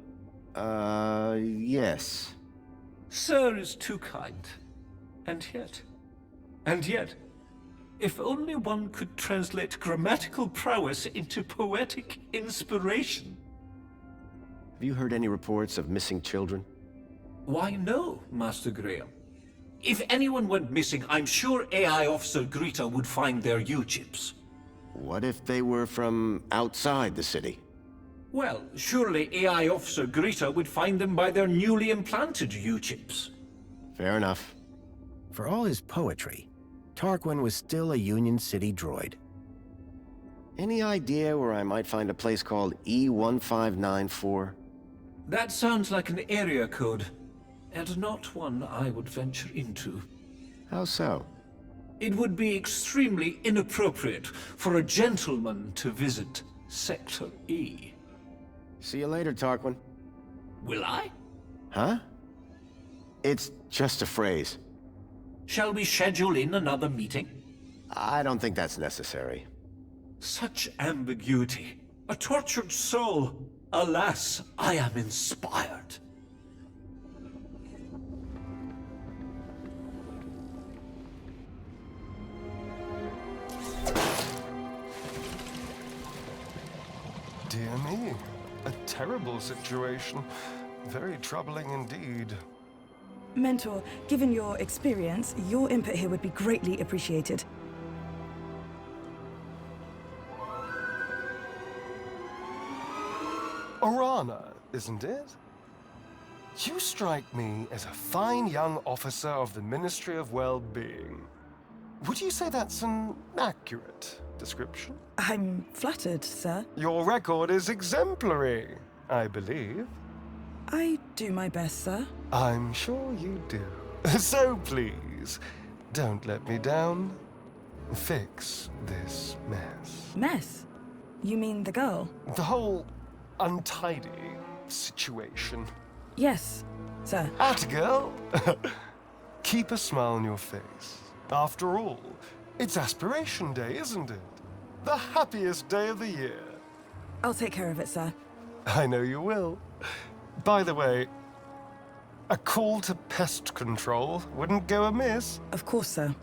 Yes. Sir is too kind. And yet, if only one could translate grammatical prowess into poetic inspiration. Have you heard any reports of missing children? Why, no, Master Graham. If anyone went missing, I'm sure AI Officer Greta would find their U-chips. What if they were from outside the city? Well, surely AI Officer Greta would find them by their newly implanted U-chips. Fair enough. For all his poetry, Tarquin was still a Union City droid. Any idea where I might find a place called E1594? That sounds like an area code, and not one I would venture into. How so? It would be extremely inappropriate for a gentleman to visit Sector E. See you later, Tarquin. Will I? Huh? It's just a phrase. Shall we schedule in another meeting? I don't think that's necessary. Such ambiguity. A tortured soul. Alas, I am inspired. Dear me, a terrible situation. Very troubling indeed. Mentor, given your experience, your input here would be greatly appreciated. Orana, isn't it? You strike me as a fine young officer of the Ministry of Well-Being. Would you say that's an accurate description? I'm flattered, sir. Your record is exemplary, I believe. I do my best, sir. I'm sure you do. So please, don't let me down. Fix this mess. Mess? You mean the girl? The whole untidy situation. Yes, sir. Atta girl! Keep a smile on your face. After all, it's Aspiration Day, isn't it? The happiest day of the year. I'll take care of it, sir. I know you will. By the way, a call to pest control wouldn't go amiss. Of course, sir.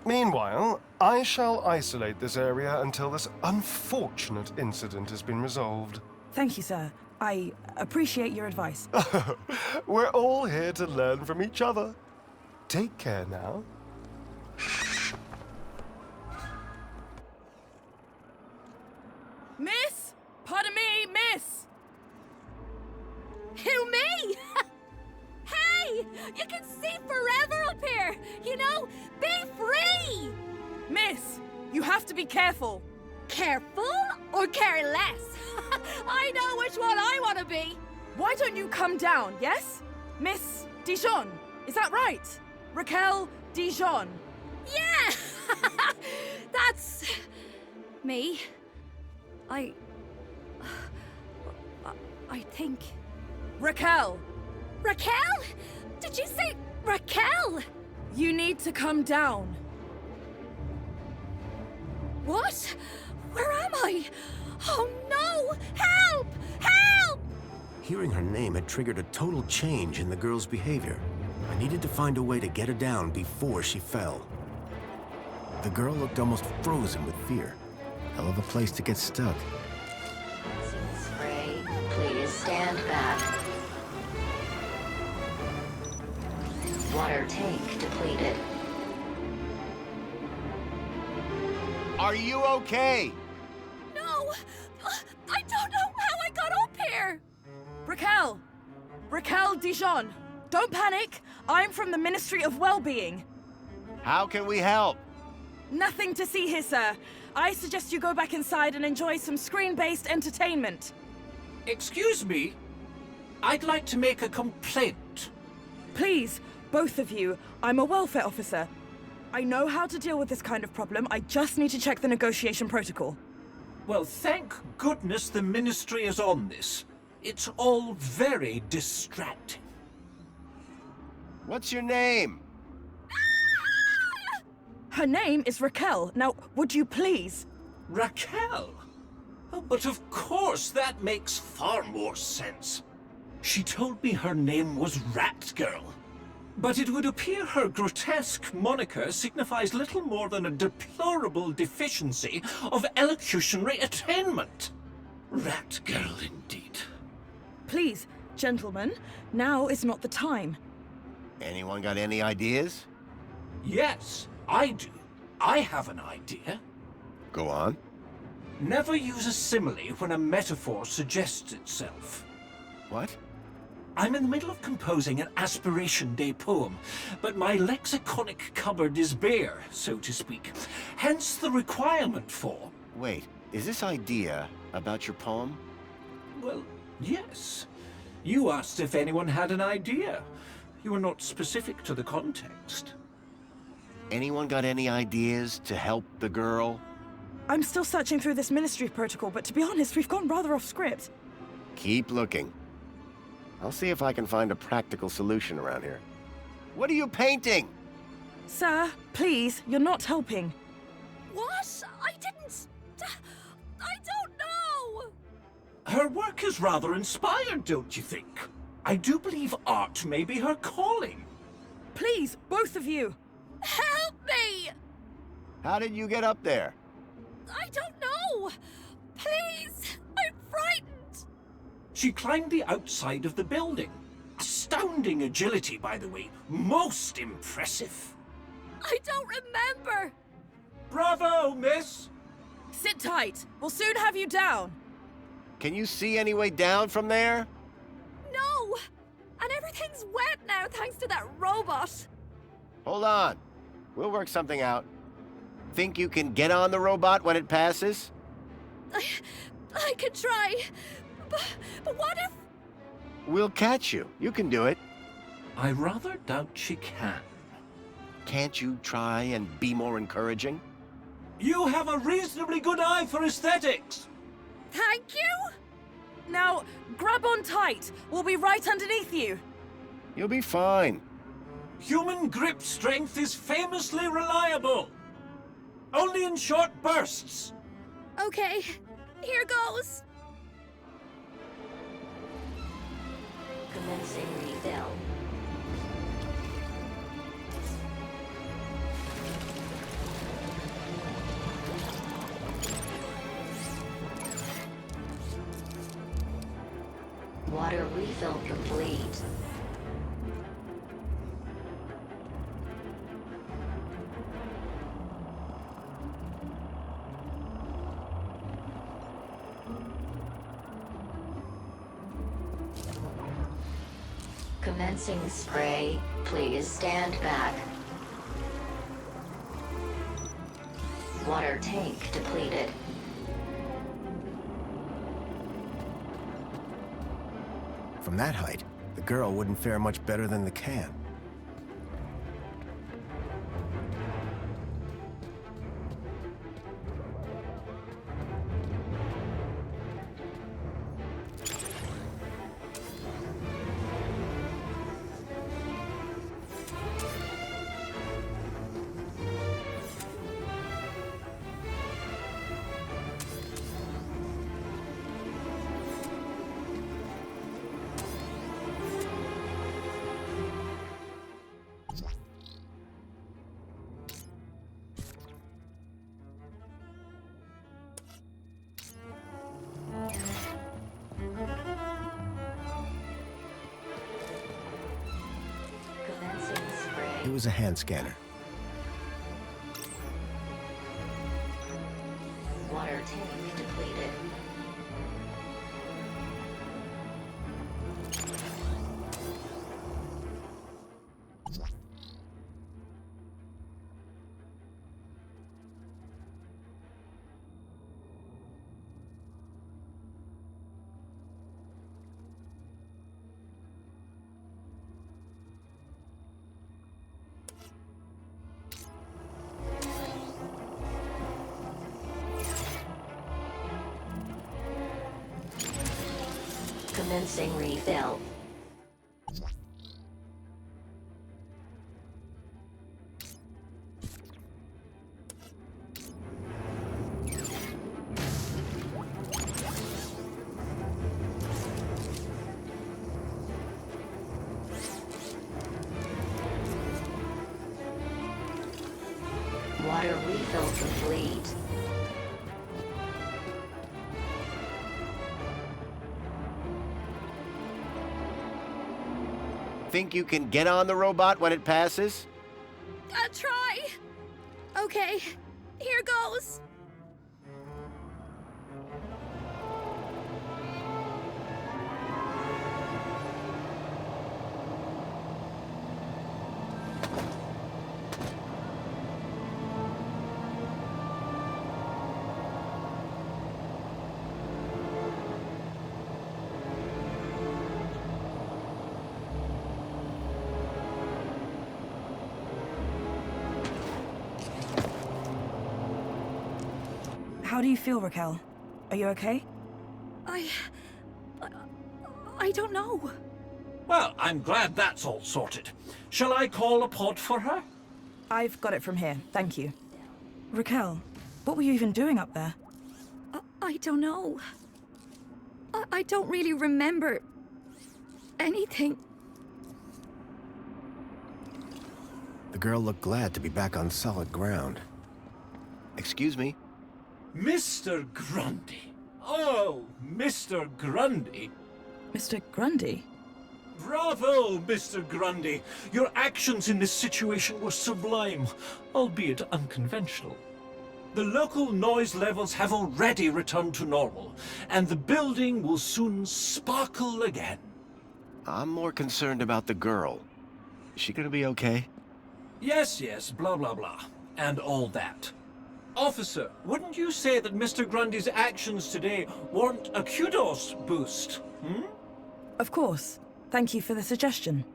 Meanwhile, I shall isolate this area until this unfortunate incident has been resolved. Thank you, sir. I appreciate your advice. We're all here to learn from each other. Take care now. Miss! Pardon me, miss! Who, me? Hey! You can see forever up here! You know, be free! Miss, you have to be careful. Careful or careless? I know which one I want to be. Why don't you come down, yes? Miss Dijon, is that right? Raquel Dijon. Yeah! That's... me. I think... Raquel! Raquel? Did you say Raquel? You need to come down. What? Where am I? Oh no! Help! Help! Hearing her name had triggered a total change in the girl's behavior. I needed to find a way to get her down before she fell. The girl looked almost frozen with fear. Hell of a place to get stuck. Spray, please stand back. Water tank depleted. Are you okay? No! I don't know how I got up here! Raquel! Raquel Dijon! Don't panic! I'm from the Ministry of Well-Being. How can we help? Nothing to see here, sir. I suggest you go back inside and enjoy some screen-based entertainment. Excuse me? I'd like to make a complaint. Please, both of you. I'm a welfare officer. I know how to deal with this kind of problem. I just need to check the negotiation protocol. Well, thank goodness the Ministry is on this. It's all very distracting. What's your name? Her name is Raquel. Now, would you please? Raquel? Oh, but of course, that makes far more sense. She told me her name was Rat Girl. But it would appear her grotesque moniker signifies little more than a deplorable deficiency of elocutionary attainment. Rat Girl, indeed. Please, gentlemen, now is not the time. Anyone got any ideas? Yes, I do. I have an idea. Go on. Never use a simile when a metaphor suggests itself. What? I'm in the middle of composing an Aspiration Day poem, but my lexiconic cupboard is bare, so to speak. Hence the requirement for... Wait, is this idea about your poem? Well, yes. You asked if anyone had an idea. You were not specific to the context. Anyone got any ideas to help the girl? I'm still searching through this ministry protocol, but to be honest, we've gone rather off script. Keep looking. I'll see if I can find a practical solution around here. What are you painting? Sir, please, you're not helping. What? I didn't... I don't know! Her work is rather inspired, don't you think? I do believe art may be her calling. Please, both of you. Help me! How did you get up there? I don't know! Please! I'm frightened! She climbed the outside of the building. Astounding agility, by the way. Most impressive. I don't remember! Bravo, miss! Sit tight. We'll soon have you down. Can you see any way down from there? No! And everything's wet now thanks to that robot. Hold on. We'll work something out. Think you can get on the robot when it passes? I could try. But what if... We'll catch you. You can do it. I rather doubt she can. Can't you try and be more encouraging? You have a reasonably good eye for aesthetics. Thank you? Now, grab on tight. We'll be right underneath you. You'll be fine. Human grip strength is famously reliable. Only in short bursts. Okay, here goes. Commencing refill. Water refill complete. Commencing spray. Please stand back. Water tank depleted. From that height, the girl wouldn't fare much better than the can. It was a hand scanner. Water tank depleted. Commencing refill. Water refill complete. Think you can get on the robot when it passes? I'll try. Okay, here goes. How do you feel, Raquel? Are you okay? I don't know. Well, I'm glad that's all sorted. Shall I call a pod for her? I've got it from here, thank you. Raquel, what were you even doing up there? I don't know. I don't really remember anything. The girl looked glad to be back on solid ground. Excuse me? Mr. Grundy. Oh, Mr. Grundy. Mr. Grundy? Bravo, Mr. Grundy. Your actions in this situation were sublime, albeit unconventional. The local noise levels have already returned to normal, and the building will soon sparkle again. I'm more concerned about the girl. Is she gonna be okay? Yes, blah, blah, blah, and all that. Officer, wouldn't you say that Mr. Grundy's actions today warrant a kudos boost, Of course. Thank you for the suggestion.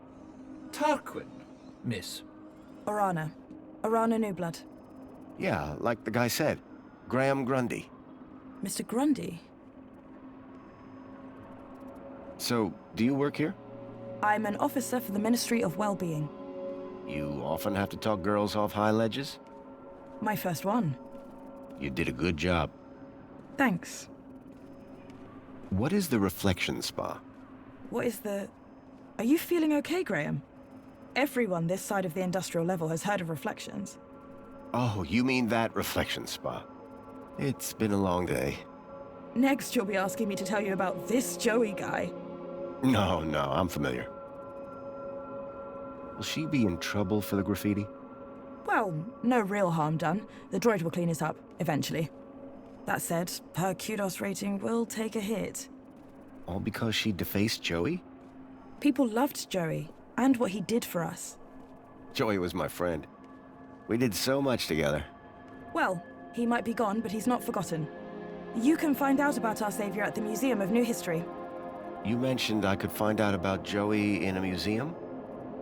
Tarquin, miss. Orana. Orana Newblood. Yeah, like the guy said. Graham Grundy. Mr. Grundy? So, do you work here? I'm an officer for the Ministry of Well-Being. You often have to talk girls off high ledges? My first one. You did a good job. Thanks. What is the reflection spa? What is the... Are you feeling okay, Graham? Everyone this side of the industrial level has heard of reflections. Oh, you mean that reflection spa. It's been a long day. Next, you'll be asking me to tell you about this Joey guy. No, I'm familiar. Will she be in trouble for the graffiti? Well, no real harm done. The droid will clean it up, eventually. That said, her kudos rating will take a hit. All because she defaced Joey? People loved Joey, and what he did for us. Joey was my friend. We did so much together. Well, he might be gone, but he's not forgotten. You can find out about our savior at the Museum of New History. You mentioned I could find out about Joey in a museum?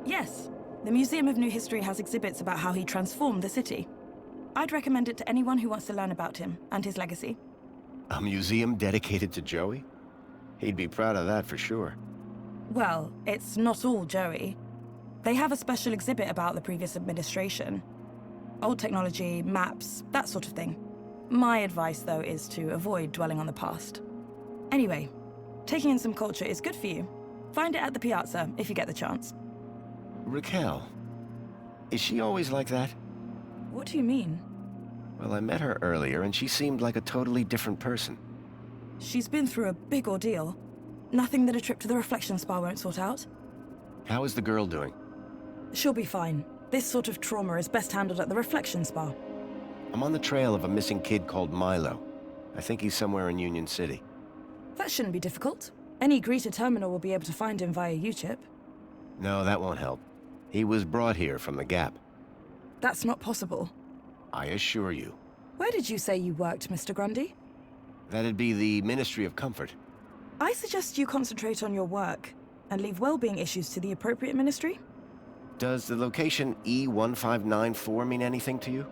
Yes. The Museum of New History has exhibits about how he transformed the city. I'd recommend it to anyone who wants to learn about him and his legacy. A museum dedicated to Joey? He'd be proud of that for sure. Well, it's not all Joey. They have a special exhibit about the previous administration. Old technology, maps, that sort of thing. My advice, though, is to avoid dwelling on the past. Anyway, taking in some culture is good for you. Find it at the piazza if you get the chance. Raquel. Is she always like that? What do you mean? Well, I met her earlier and she seemed like a totally different person. She's been through a big ordeal. Nothing that a trip to the reflection spa won't sort out. How is the girl doing? She'll be fine. This sort of trauma is best handled at the reflection spa. I'm on the trail of a missing kid called Milo. I think he's somewhere in Union City. That shouldn't be difficult. Any greeter terminal will be able to find him via U-chip. No, that won't help. He was brought here from the Gap. That's not possible. I assure you. Where did you say you worked, Mr. Grundy? That'd be the Ministry of Comfort. I suggest you concentrate on your work and leave well-being issues to the appropriate ministry. Does the location E1594 mean anything to you?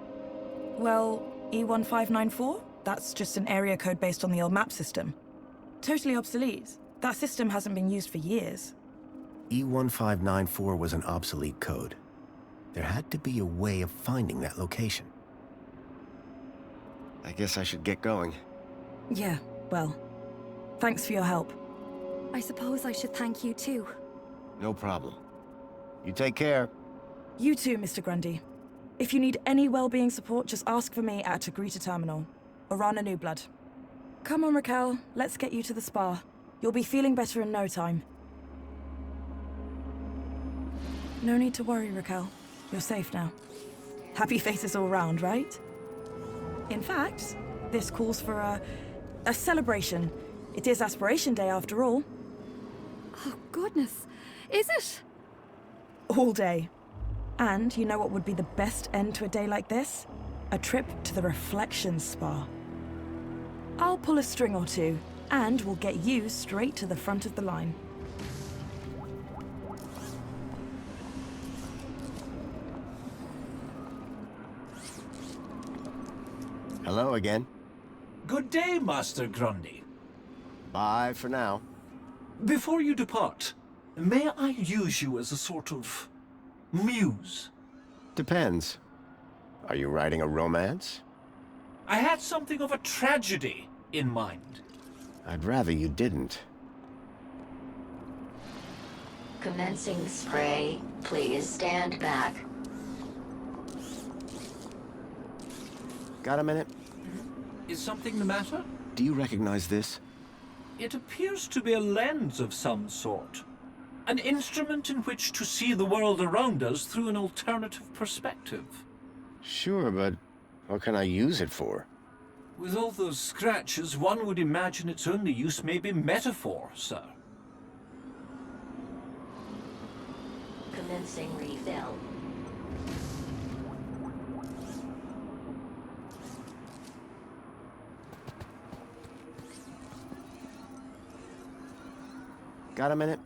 Well, E1594? That's just an area code based on the old map system. Totally obsolete. That system hasn't been used for years. E1594 was an obsolete code. There had to be a way of finding that location. I guess I should get going. Yeah, well, thanks for your help. I suppose I should thank you too. No problem. You take care. You too, Mr. Grundy. If you need any well-being support, just ask for me at a greeter terminal. Orana Newblood. Come on, Raquel. Let's get you to the spa. You'll be feeling better in no time. No need to worry, Raquel. You're safe now. Happy faces all round, right? In fact, this calls for a celebration. It is Aspiration Day after all. Oh, goodness. Is it? All day. And you know what would be the best end to a day like this? A trip to the reflection spa. I'll pull a string or two, and we'll get you straight to the front of the line. Hello again. Good day, Master Grundy. Bye for now. Before you depart, may I use you as a sort of muse? Depends. Are you writing a romance? I had something of a tragedy in mind. I'd rather you didn't. Commencing spray. Please stand back. Got a minute? Is something the matter? Do you recognize this? It appears to be a lens of some sort. An instrument in which to see the world around us through an alternative perspective. Sure, but what can I use it for? With all those scratches, one would imagine its only use may be metaphor, sir. Commencing refill. Got a minute?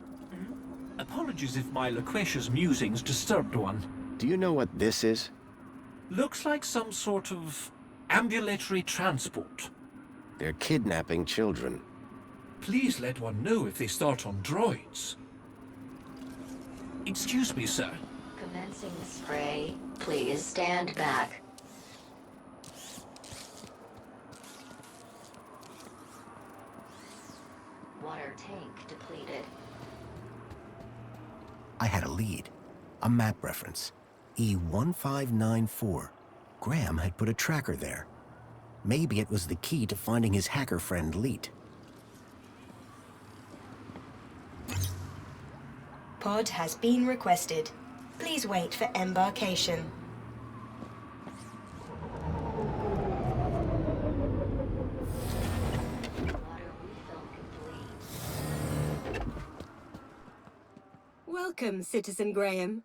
Apologies if my loquacious musings disturbed one. Do you know what this is? Looks like some sort of ambulatory transport. They're kidnapping children. Please let one know if they start on droids. Excuse me, sir. Commencing spray. Please stand back. Water tank depleted. I had a lead. A map reference. E1594. Graham had put a tracker there. Maybe it was the key to finding his hacker friend, Leet. Pod has been requested. Please wait for embarkation. Welcome, Citizen Graham.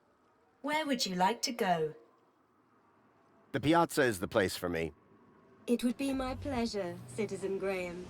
Where would you like to go? The piazza is the place for me. It would be my pleasure, Citizen Graham.